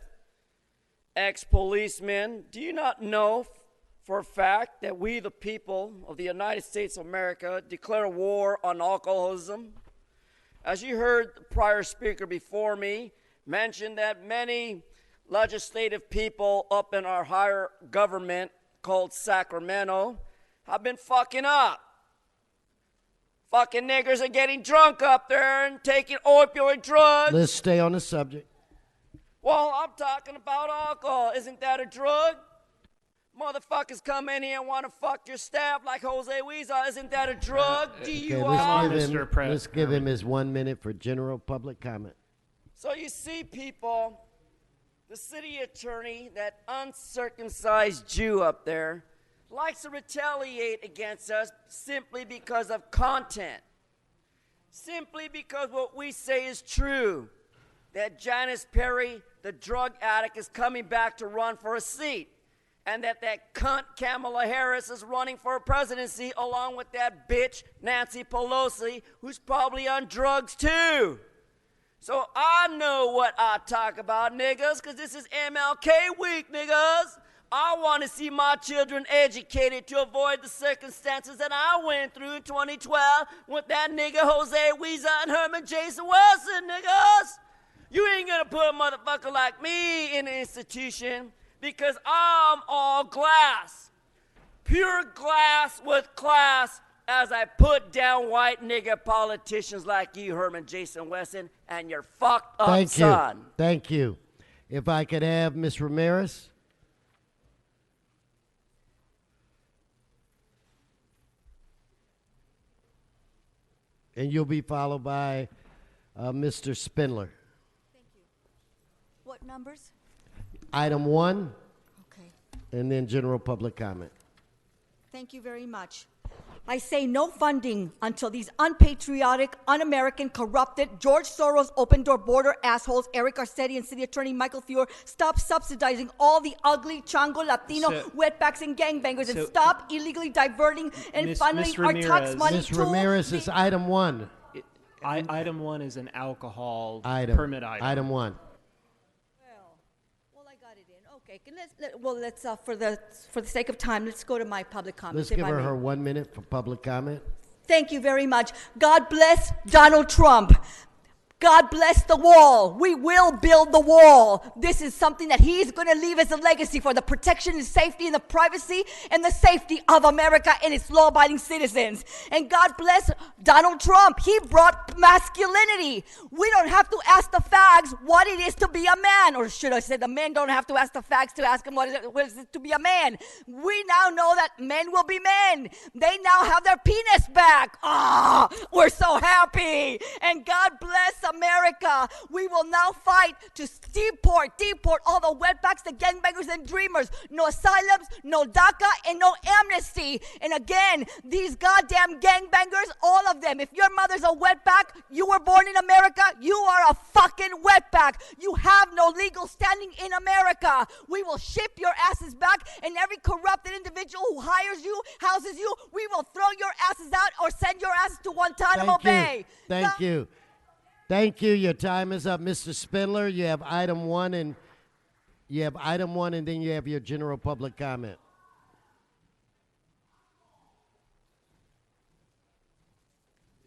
Speaker 16: ex-policeman, do you not know for a fact that we, the people of the United States of America, declare war on alcoholism? As you heard the prior speaker before me mention that many legislative people up in our higher government called Sacramento have been fucking up. Fucking niggers are getting drunk up there and taking opioid drugs.
Speaker 6: Let's stay on the subject.
Speaker 16: Well, I'm talking about alcohol. Isn't that a drug? Motherfuckers come in here and want to fuck your staff like Jose Weezar. Isn't that a drug?
Speaker 6: Let's give him his 1 minute for general public comment.
Speaker 16: So you see, people, the city attorney, that uncircumcised Jew up there, likes to retaliate against us simply because of content. Simply because what we say is true. That Janice Perry, the drug addict, is coming back to run for a seat. And that cunt Kamala Harris is running for a presidency along with that bitch Nancy Pelosi, who's probably on drugs too. So I know what I talk about, niggas, because this is MLK week, niggas. I want to see my children educated to avoid the circumstances that I went through in 2012 with that nigga Jose Weezer and Herman Jason Wilson, niggas. You ain't gonna put a motherfucker like me in an institution because I'm all glass. Pure glass with class as I put down white nigga politicians like you, Herman Jason Wilson, and your fucked up son.
Speaker 6: Thank you. If I could have Ms. Ramirez. And you'll be followed by Mr. Spindler.
Speaker 25: What numbers?
Speaker 6: Item 1.
Speaker 25: Okay.
Speaker 6: And then general public comment.
Speaker 17: Thank you very much. I say no funding until these unpatriotic, un-American, corrupted, George Soros open-door border assholes, Eric Garcetti and City Attorney Michael Fior, stop subsidizing all the ugly Chango Latino wetbacks and gangbangers and stop illegally diverting and funneling our tax money
Speaker 6: Ms. Ramirez is item 1.
Speaker 18: Item 1 is an alcohol
Speaker 6: Item.
Speaker 18: permit item.
Speaker 6: Item 1.
Speaker 17: Well, I got it in. Okay, let's for the sake of time, let's go to my public comments.
Speaker 6: Let's give her 1 minute for public comment.
Speaker 17: Thank you very much. God bless Donald Trump. God bless the wall. We will build the wall. This is something that he's going to leave as a legacy for the protection and safety and the privacy and the safety of America and its law-abiding citizens. And God bless Donald Trump. He brought masculinity. We don't have to ask the fags what it is to be a man. Or should I say the men don't have to ask the fags to ask them what is it to be a man. We now know that men will be men. They now have their penis back. Ah, we're so happy. And God bless America. We will now fight to deport all the wetbacks, the gangbangers and dreamers. No asylums, no DACA, and no amnesty. And again, these goddamn gangbangers, all of them, if your mother's a wetback, you were born in America, you are a fucking wetback. You have no legal standing in America. We will ship your asses back, and every corrupted individual who hires you, houses you, we will throw your asses out or send your asses to Guantanamo Bay.
Speaker 6: Thank you. Thank you. Your time is up, Mr. Spindler. You have item 1, and then you have your general public comment.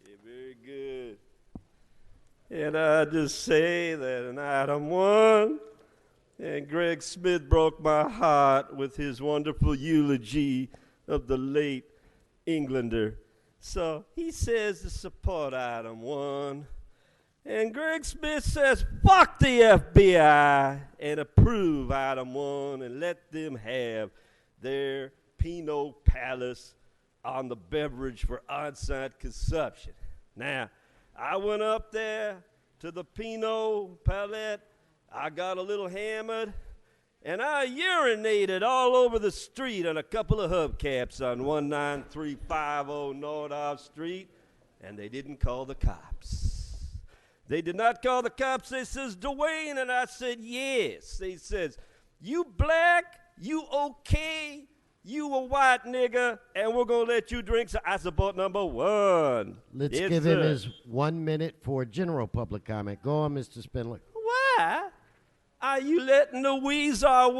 Speaker 19: Yeah, very good. And I just say that in item 1, and Greg Smith broke my heart with his wonderful eulogy of the late Englander. So he says to support item 1. And Greg Smith says, fuck the FBI and approve item 1 and let them have their Pinot Palace on the beverage for on-site consumption. Now, I went up there to the Pinot Palette. I got a little hammered, and I urinated all over the street on a couple of hubcaps on 19350 Nordoff Street, and they didn't call the cops. They did not call the cops. They says, Dwayne, and I said, yes. They says, you black, you okay, you a white nigga, and we're going to let you drink. So I support number 1.
Speaker 6: Let's give him his 1 minute for general public comment. Go on, Mr. Spindler.
Speaker 19: Why are you letting the Weezer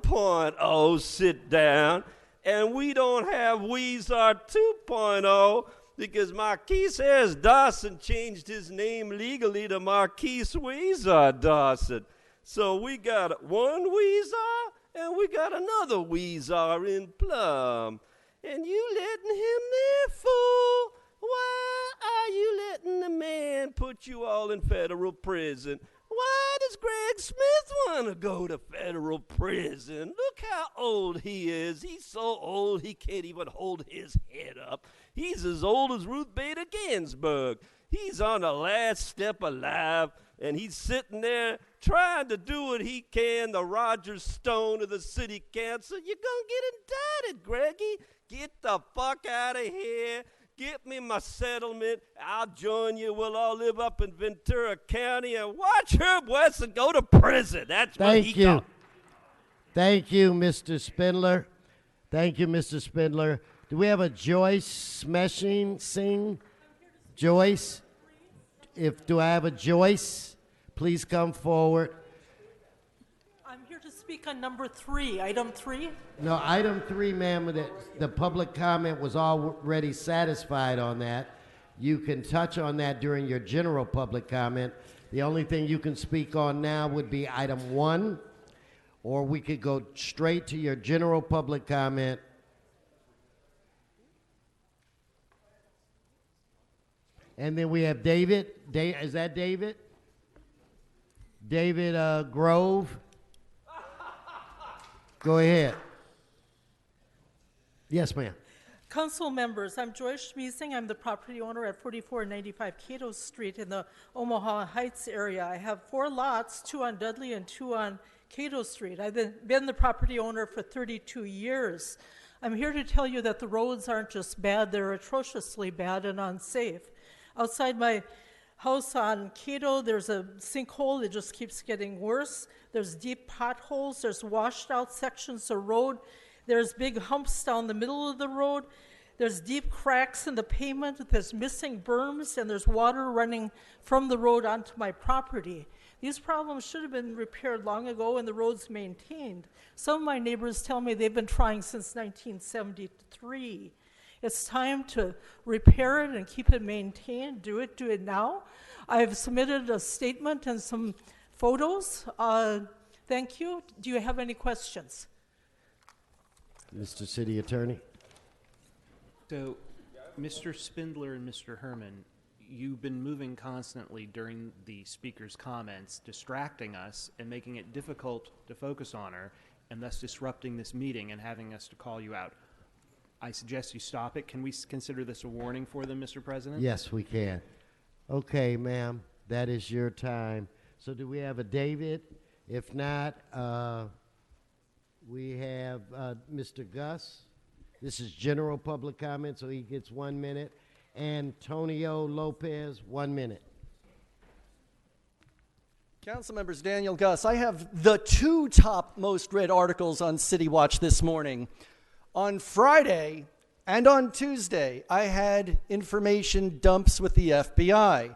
Speaker 19: 1.0 sit down, and we don't have Weezer 2.0? Because Marquise Ayers Dawson changed his name legally to Marquise Weezer Dawson. So we got one Weezer and we got another Weezer in Plum. And you letting him there, fool? Why are you letting the man put you all in federal prison? Why does Greg Smith want to go to federal prison? Look how old he is. He's so old he can't even hold his head up. He's as old as Ruth Bader Ginsburg. He's on the last step alive, and he's sitting there trying to do what he can, the Roger Stone of the city council. You're going to get indicted, Greggy. Get the fuck out of here. Get me my settlement. I'll join you. We'll all live up in Ventura County and watch Herb Wesson go to prison. That's what he got.
Speaker 6: Thank you, Mr. Spindler. Thank you, Mr. Spindler. Do we have a Joyce Smeshing sing? Joyce? Do I have a Joyce? Please come forward.
Speaker 20: I'm here to speak speak on number 3, item 3?
Speaker 6: No, item 3, ma'am, the public comment was already satisfied on that. You can touch on that during your general public comment. The only thing you can speak on now would be item 1, or we could go straight to your general public comment. And then we have David. Is that David? David Grove. Go ahead. Yes, ma'am.
Speaker 20: Council members, I'm Joyce Schmiesing. I'm the property owner at 4495 Cato Street in the Omaha Heights area. I have 4 lots, 2 on Dudley and 2 on Cato Street. I've been the property owner for 32 years. I'm here to tell you that the roads aren't just bad, they're atrociously bad and unsafe. Outside my house on Cato, there's a sinkhole that just keeps getting worse. There's deep potholes, there's washed out sections of road, there's big humps down the middle of the road, there's deep cracks in the pavement, there's missing berms, and there's water running from the road onto my property. These problems should have been repaired long ago and the roads maintained. Some of my neighbors tell me they've been trying since 1973. It's time to repair it and keep it maintained. Do it now. I've submitted a statement and some photos. Thank you. Do you have any questions?
Speaker 6: Mr. City Attorney.
Speaker 18: So, Mr. Spindler and Mr. Herman, you've been moving constantly during the speaker's comments, distracting us and making it difficult to focus on her, and thus disrupting this meeting and having us to call you out. I suggest you stop it. Can we consider this a warning for them, Mr. President?
Speaker 6: Yes, we can. Okay, ma'am, that is your time. So do we have a David? If not, we have Mr. Gus. This is general public comment, so he gets 1 minute. Antonio Lopez, 1 minute.
Speaker 21: Council members, Daniel Gus. I have the 2 top most read articles on City Watch this morning. On Friday and on Tuesday, I had information dumps with the FBI,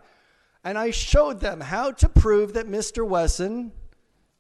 Speaker 21: and I showed them how to prove that Mr. Wesson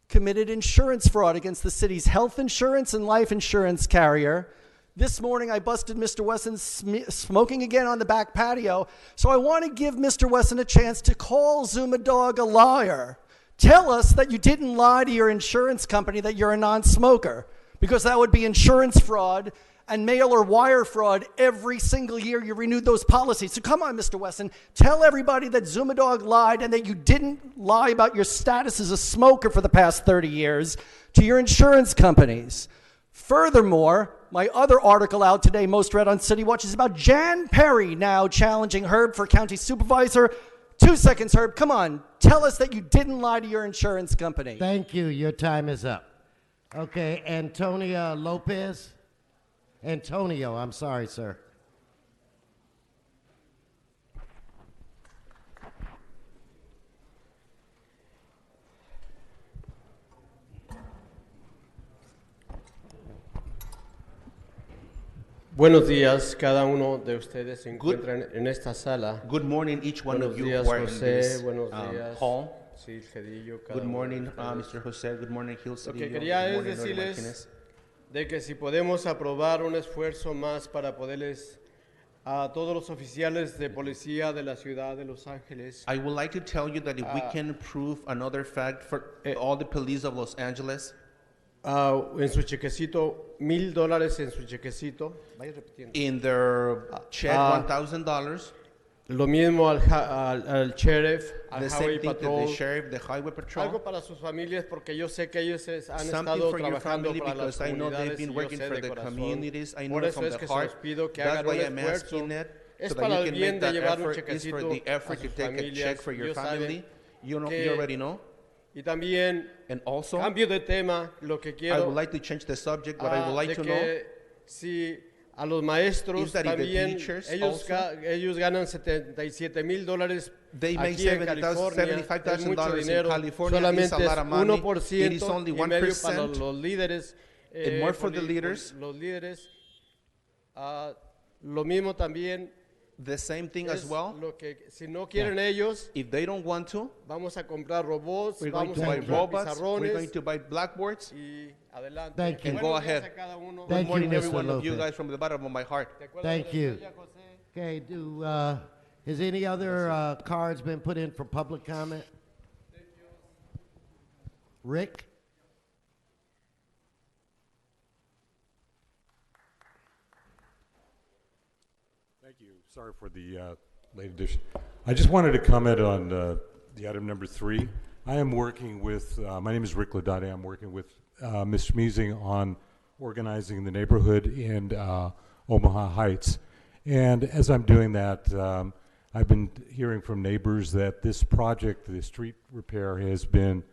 Speaker 21: committed insurance fraud against the city's health insurance and life insurance carrier. This morning, I busted Mr. Wesson smoking again on the back patio, so I want to give Mr. Wesson a chance to call Zuma Dog a liar. Tell us that you didn't lie to your insurance company that you're a non-smoker, because that would be insurance fraud and mail or wire fraud every single year you renewed those policies. So come on, Mr. Wesson, tell everybody that Zuma Dog lied and that you didn't lie about your status as a smoker for the past 30 years to your insurance companies. Furthermore, my other article out today, most read on City Watch, is about Jan Perry now challenging Herb for county supervisor. 2 seconds, Herb, come on, tell us that you didn't lie to your insurance company.
Speaker 6: Thank you, your time is up. Okay, Antonio Lopez. Antonio, I'm sorry, sir.
Speaker 22: Buenos días, cada uno de ustedes se encuentran en esta sala.
Speaker 23: Good morning, each one
Speaker 22: Buenos
Speaker 23: of you
Speaker 22: días,
Speaker 23: who are in
Speaker 22: José.
Speaker 23: this
Speaker 22: Buenos días,
Speaker 23: hall.
Speaker 22: Sí, Cedillo, cada
Speaker 23: Good
Speaker 22: uno
Speaker 23: morning,
Speaker 22: de ustedes.
Speaker 23: Mr. Jose. Good morning, Gil
Speaker 22: Lo
Speaker 23: Cedillo.
Speaker 22: que quería
Speaker 23: Good
Speaker 22: es
Speaker 23: morning, Noel
Speaker 22: decirles
Speaker 23: Martinez.
Speaker 22: de que si podemos aprobar un esfuerzo más para poderles a todos los oficiales de policía de la ciudad de Los Ángeles.
Speaker 23: I would like to tell you that if we can prove another fact for all the police of Los Angeles,
Speaker 22: En su chequecito, $1,000 en su chequecito. Vaya repitiendo.
Speaker 23: in their check, $1,000,
Speaker 22: Lo mismo al sheriff, al
Speaker 23: the
Speaker 22: highway
Speaker 23: same thing to
Speaker 22: patrol.
Speaker 23: the sheriff, the highway patrol.
Speaker 22: Algo para sus familias porque yo sé que ellos han
Speaker 23: Something
Speaker 22: estado
Speaker 23: for your
Speaker 22: trabajando
Speaker 23: family
Speaker 22: para las
Speaker 23: because I know they've
Speaker 22: comunidades
Speaker 23: been
Speaker 22: y yo
Speaker 23: working
Speaker 22: sé
Speaker 23: for
Speaker 22: de
Speaker 23: the
Speaker 22: corazón.
Speaker 23: communities. I know
Speaker 22: Por
Speaker 23: it
Speaker 22: eso
Speaker 23: from
Speaker 22: es
Speaker 23: the
Speaker 22: que se los
Speaker 23: heart.
Speaker 22: pido que
Speaker 23: That's
Speaker 22: hagan
Speaker 23: why
Speaker 22: un
Speaker 23: I'm
Speaker 22: esfuerzo.
Speaker 23: asking it,
Speaker 22: Es
Speaker 23: so
Speaker 22: para
Speaker 23: that
Speaker 22: el
Speaker 23: you can
Speaker 22: bien
Speaker 23: make
Speaker 22: de
Speaker 23: that
Speaker 22: llevar un
Speaker 23: effort. It's for
Speaker 22: chequecito
Speaker 23: the effort
Speaker 22: a
Speaker 23: to
Speaker 22: sus
Speaker 23: take a
Speaker 22: familias.
Speaker 23: check for your
Speaker 22: Ellos
Speaker 23: family.
Speaker 22: saben
Speaker 23: You know,
Speaker 22: que-
Speaker 23: you already know.
Speaker 22: Y también,
Speaker 23: And also,
Speaker 22: cambio de tema, lo que
Speaker 23: I
Speaker 22: quiero
Speaker 23: would like to change the subject, but I would like
Speaker 22: de
Speaker 23: to
Speaker 22: que
Speaker 23: know
Speaker 22: si a los maestros
Speaker 23: is that if the
Speaker 22: también,
Speaker 23: teachers
Speaker 22: ellos,
Speaker 23: also-
Speaker 22: ellos ganan $77,000
Speaker 23: they make
Speaker 22: aquí en California, es mucho
Speaker 23: $75,000 in
Speaker 22: dinero,
Speaker 23: California.
Speaker 22: solamente
Speaker 23: It's a lot
Speaker 22: es
Speaker 23: of money.
Speaker 22: 1%
Speaker 23: It is only
Speaker 22: y medio para
Speaker 23: 1%.
Speaker 22: los líderes.
Speaker 23: And more for the leaders.
Speaker 22: Los líderes. Lo mismo también
Speaker 23: the same thing as well.
Speaker 22: Lo que, si no quieren ellos,
Speaker 23: If they don't want to,
Speaker 22: vamos a comprar robots,
Speaker 23: we're going
Speaker 22: vamos
Speaker 23: to
Speaker 22: a
Speaker 23: buy
Speaker 22: comprar
Speaker 23: robots, we're
Speaker 22: pizarrones
Speaker 23: going to buy blackboards,
Speaker 22: y adelante.
Speaker 6: Thank you.
Speaker 23: and go
Speaker 22: Buenos días
Speaker 23: ahead.
Speaker 22: a cada uno.
Speaker 6: Thank
Speaker 23: Good morning,
Speaker 6: you,
Speaker 23: every
Speaker 6: Mr.
Speaker 23: one of you
Speaker 6: Lopez.
Speaker 23: guys, from the bottom of my heart.
Speaker 6: Thank you. Okay, has any other cards been put in for public comment? Rick?
Speaker 1: Thank you. Sorry for the late addition. I just wanted to comment on the item number 3. I am working with, my name is Rick Ladati. I'm working with Ms. Schmeezing on organizing the neighborhood in Omaha Heights. And as I'm doing that, I've been hearing from neighbors that this project, the street repair, has been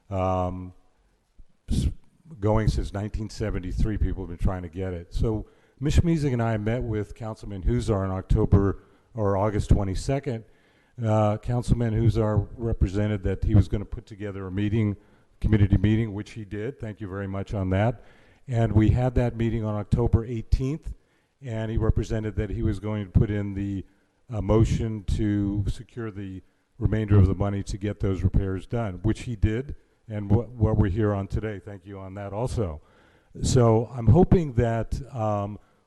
Speaker 1: going since 1973. People have been trying to get it. So Ms. Schmeezing and I met with Councilman Huzar on August 22nd. Councilman Huzar represented that he was going to put together a meeting, community meeting, which he did. Thank you very much on that. And we had that meeting on October 18th, and he represented that he was going to put in the motion to secure the remainder of the money to get those repairs done, which he did, and what we're here on today. Thank you on that also. So I'm hoping that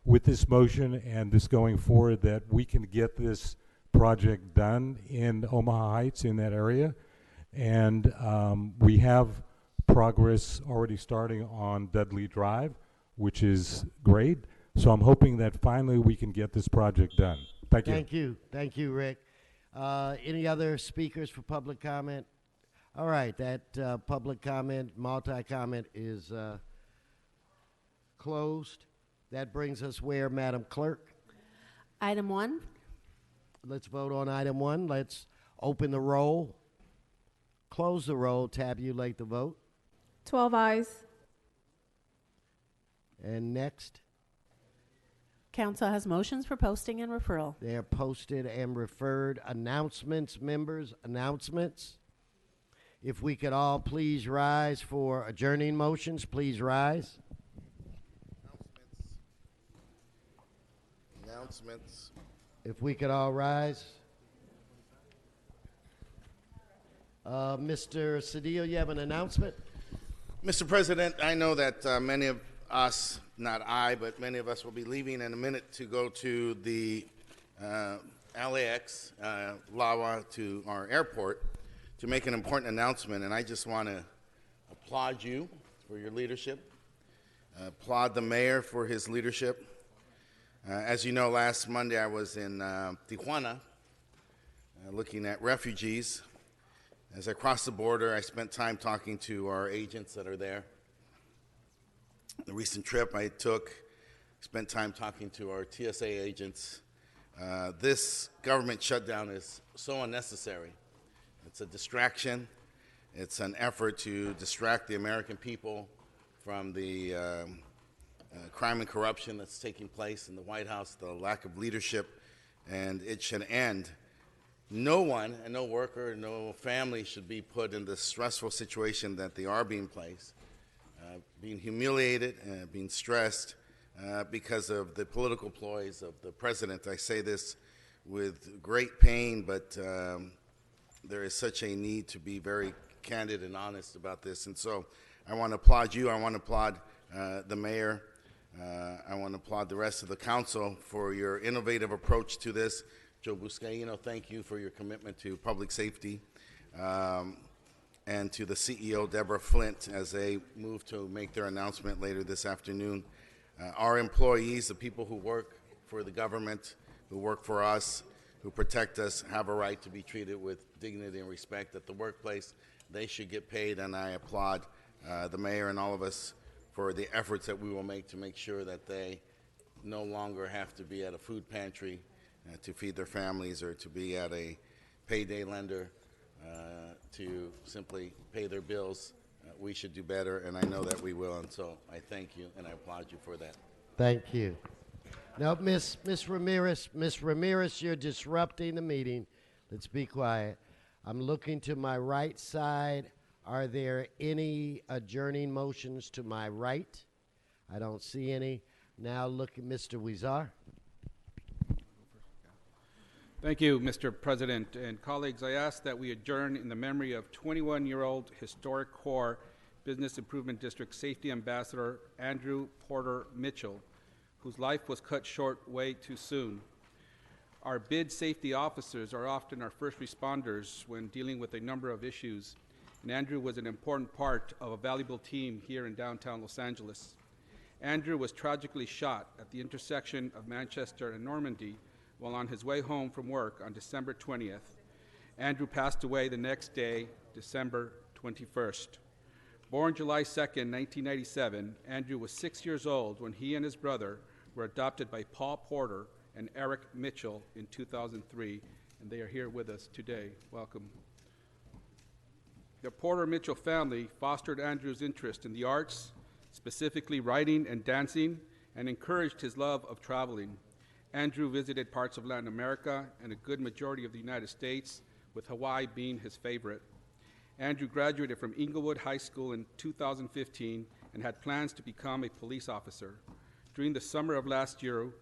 Speaker 1: with this motion and this going forward, that we can get this project done in Omaha Heights, in that area. And we have progress already starting on Dudley Drive, which is great. So I'm hoping that finally we can get this project done. Thank you.
Speaker 6: Thank you. Thank you, Rick. Any other speakers for public comment? All right, that public comment, multi-comment is closed. That brings us where, Madam Clerk?
Speaker 9: Item 1.
Speaker 6: Let's vote on item 1. Let's open the roll, close the roll, tabulate the vote.
Speaker 2: 12 ayes.
Speaker 6: And next,
Speaker 9: Council has motions for posting and referral.
Speaker 6: they are posted and referred. Announcements, members, announcements. If we could all please rise for adjourning motions, please rise.
Speaker 4: Announcements.
Speaker 6: If we could all rise. Mr. Cedillo, you have an announcement?
Speaker 4: Mr. President, I know that many of us, not I, but many of us will be leaving in a minute to go to the LAX, LAWA, to our airport to make an important announcement. And I just want to applaud you for your leadership, applaud the mayor for his leadership. As you know, last Monday I was in Tijuana looking at refugees. As I crossed the border, I spent time talking to our agents that are there. The recent trip I took, spent time talking to our TSA agents. This government shutdown is so unnecessary. It's a distraction. It's an effort to distract the American people from the crime and corruption that's taking place in the White House, the lack of leadership, and it should end. No one, and no worker, no family should be put in the stressful situation that they are being placed, being humiliated, being stressed because of the political ploys of the president. I say this with great pain, but there is such a need to be very candid and honest about this. And so I want to applaud you. I want to applaud the mayor. I want to applaud the rest of the council for your innovative approach to this. Joe Buscaino, thank you for your commitment to public safety, and to the CEO, Deborah Flint, as they move to make their announcement later this afternoon. Our employees, the people who work for the government, who work for us, who protect us, have a right to be treated with dignity and respect at the workplace. They should get paid, and I applaud the mayor and all of us for the efforts that we will make to make sure that they no longer have to be at a food pantry to feed their families, or to be at a payday lender to simply pay their bills. We should do better, and I know that we will, and so I thank you and I applaud you for that.
Speaker 6: Thank you. Now, Miss Ramirez, you're disrupting the meeting. Let's be quiet. I'm looking to my right side. Are there any adjourning motions to my right? I don't see any. Now look at Mr. Huizar.
Speaker 2: Thank you, Mr. President. And colleagues, I ask that we adjourn in the memory of 21-year-old Historic Core Business Improvement District Safety Ambassador Andrew Porter Mitchell, whose life was cut short way too soon. Our bid safety officers are often our first responders when dealing with a number of issues, and Andrew was an important part of a valuable team here in downtown Los Angeles. Andrew was tragically shot at the intersection of Manchester and Normandy while on his way home from work on December 20th. Andrew passed away the next day, December 21st. Born July 2nd, 1997, Andrew was 6 years old when he and his brother were adopted by Paul Porter and Eric Mitchell in 2003, and they are here with us today. Welcome. The Porter-Mitchell family fostered Andrew's interest in the arts, specifically writing and dancing, and encouraged his love of traveling. Andrew visited parts of Latin America and a good majority of the United States, with Hawaii being his favorite. Andrew graduated from Inglewood High School in 2015 and had plans to become a police officer. During the summer of last year,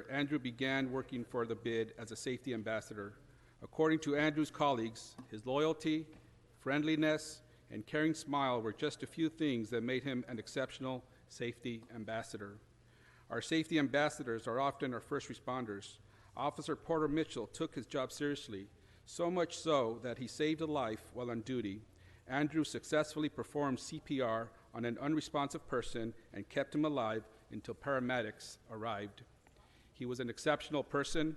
Speaker 2: Andrew began working for the bid as a safety ambassador. According to Andrew's colleagues, his loyalty, friendliness, and caring smile were just a few things that made him an exceptional safety ambassador. Our safety ambassadors are often our first responders. Officer Porter Mitchell took his job seriously, so much so that he saved a life while on duty. Andrew successfully performed CPR on an unresponsive person and kept him alive until paramedics arrived. He was an exceptional person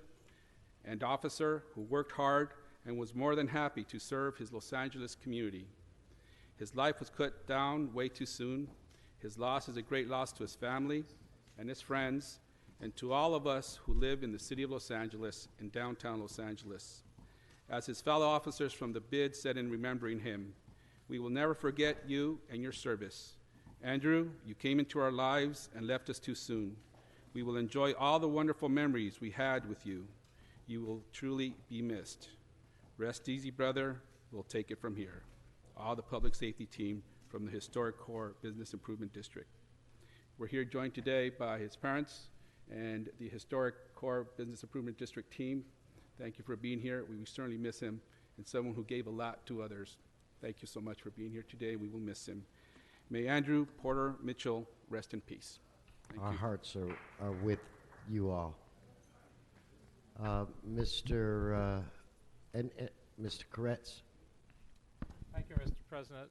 Speaker 2: and officer who worked hard and was more than happy to serve his Los Angeles community. His life was cut down way too soon. His loss is a great loss to his family and his friends, and to all of us who live in the city of Los Angeles and downtown Los Angeles. As his fellow officers from the bid said in remembering him, we will never forget you and your service. Andrew, you came into our lives and left us too soon. We will enjoy all the wonderful memories we had with you. You will truly be missed. Rest easy, brother. We'll take it from here. All the public safety team from the Historic Core Business Improvement District. We're here joined today by his parents and the Historic Core Business Improvement District team. Thank you for being here. We certainly miss him, and someone who gave a lot to others. Thank you so much for being here today. We will miss him. May Andrew Porter Mitchell rest in peace. Thank
Speaker 6: Our
Speaker 2: you.
Speaker 6: hearts are with you all. Mr. Koretz.
Speaker 3: Thank you, Mr. President.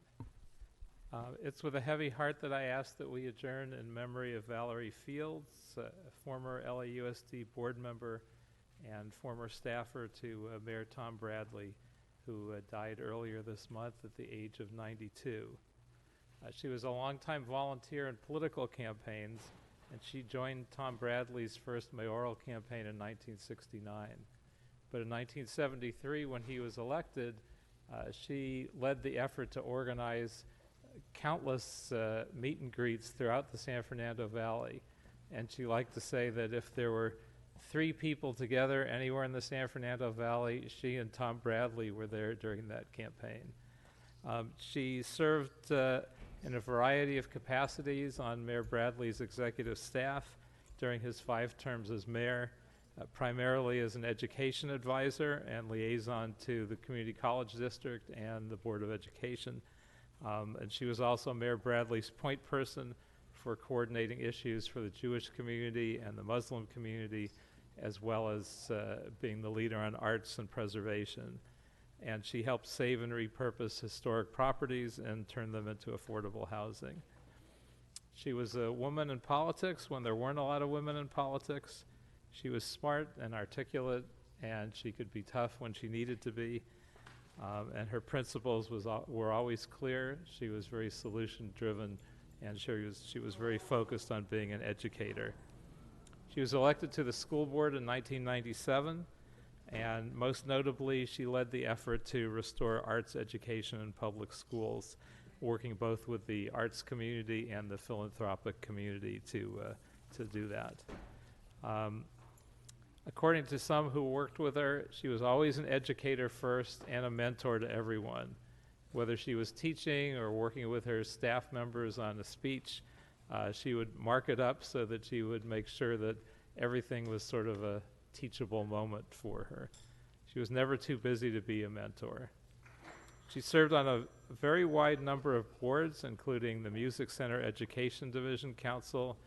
Speaker 3: It's with a heavy heart that I ask that we adjourn in memory of Valerie Fields, a former LAUSD board member and former staffer to Mayor Tom Bradley, who died earlier this month at the age of 92. She was a longtime volunteer in political campaigns, and she joined Tom Bradley's first mayoral campaign in 1969. But in 1973, when he was elected, she led the effort to organize countless meet and greets throughout the San Fernando Valley. And she liked to say that if there were 3 people together anywhere in the San Fernando Valley, she and Tom Bradley were there during that campaign. She served in a variety of capacities on Mayor Bradley's executive staff during his 5 terms as mayor, primarily as an education advisor and liaison to the Community College District and the Board of Education. And she was also Mayor Bradley's point person for coordinating issues for the Jewish community and the Muslim community, as well as being the leader on arts and preservation. And she helped save and repurpose historic properties and turn them into affordable housing. She was a woman in politics when there weren't a lot of women in politics. She was smart and articulate, and she could be tough when she needed to be. And her principles were always clear. She was very solution-driven, and she was very focused on being an educator. She was elected to the school board in 1997, and most notably, she led the effort to restore arts education in public schools, working both with the arts community and the philanthropic community to do that. According to some who worked with her, she was always an educator first and a mentor to everyone. Whether she was teaching or working with her staff members on a speech, she would mark it up so that she would make sure that everything was sort of a teachable moment for her. She was never too busy to be a mentor. She served on a very wide number of boards, including the Music Center Education Division Council,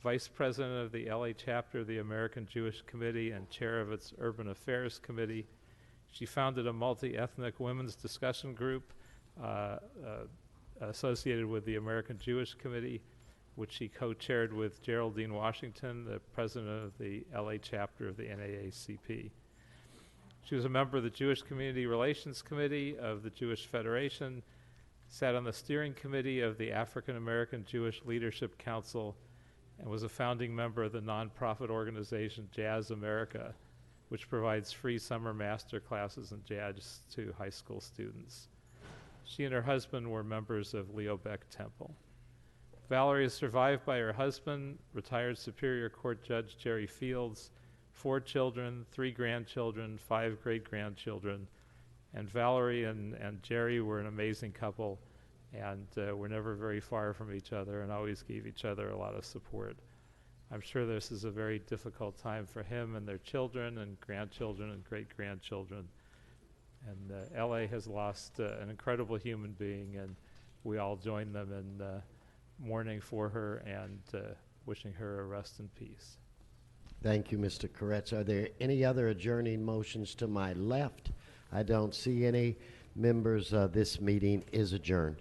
Speaker 3: Vice President of the LA chapter of the American Jewish Committee, and chair of its Urban Affairs Committee. She founded a multi-ethnic women's discussion group associated with the American Jewish Committee, which she co-chaired with Geraldine Washington, the president of the LA chapter of the NAACP. She was a member of the Jewish Community Relations Committee of the Jewish Federation, sat on the steering committee of the African American Jewish Leadership Council, and was a founding member of the nonprofit organization Jazz America, which provides free summer master classes in jazz to high school students. She and her husband were members of Leo Beck Temple. Valerie is survived by her husband, retired Superior Court Judge Jerry Fields, 4 children, 3 grandchildren, 5 great-grandchildren, and Valerie and Jerry were an amazing couple, and were never very far from each other and always gave each other a lot of support. I'm sure this is a very difficult time for him and their children and grandchildren and great-grandchildren. And LA has lost an incredible human being, and we all join them in mourning for her and wishing her a rest in peace.
Speaker 6: Thank you, Mr. Koretz. Are there any other adjourning motions to my left? I don't see any. Members, this meeting is adjourned.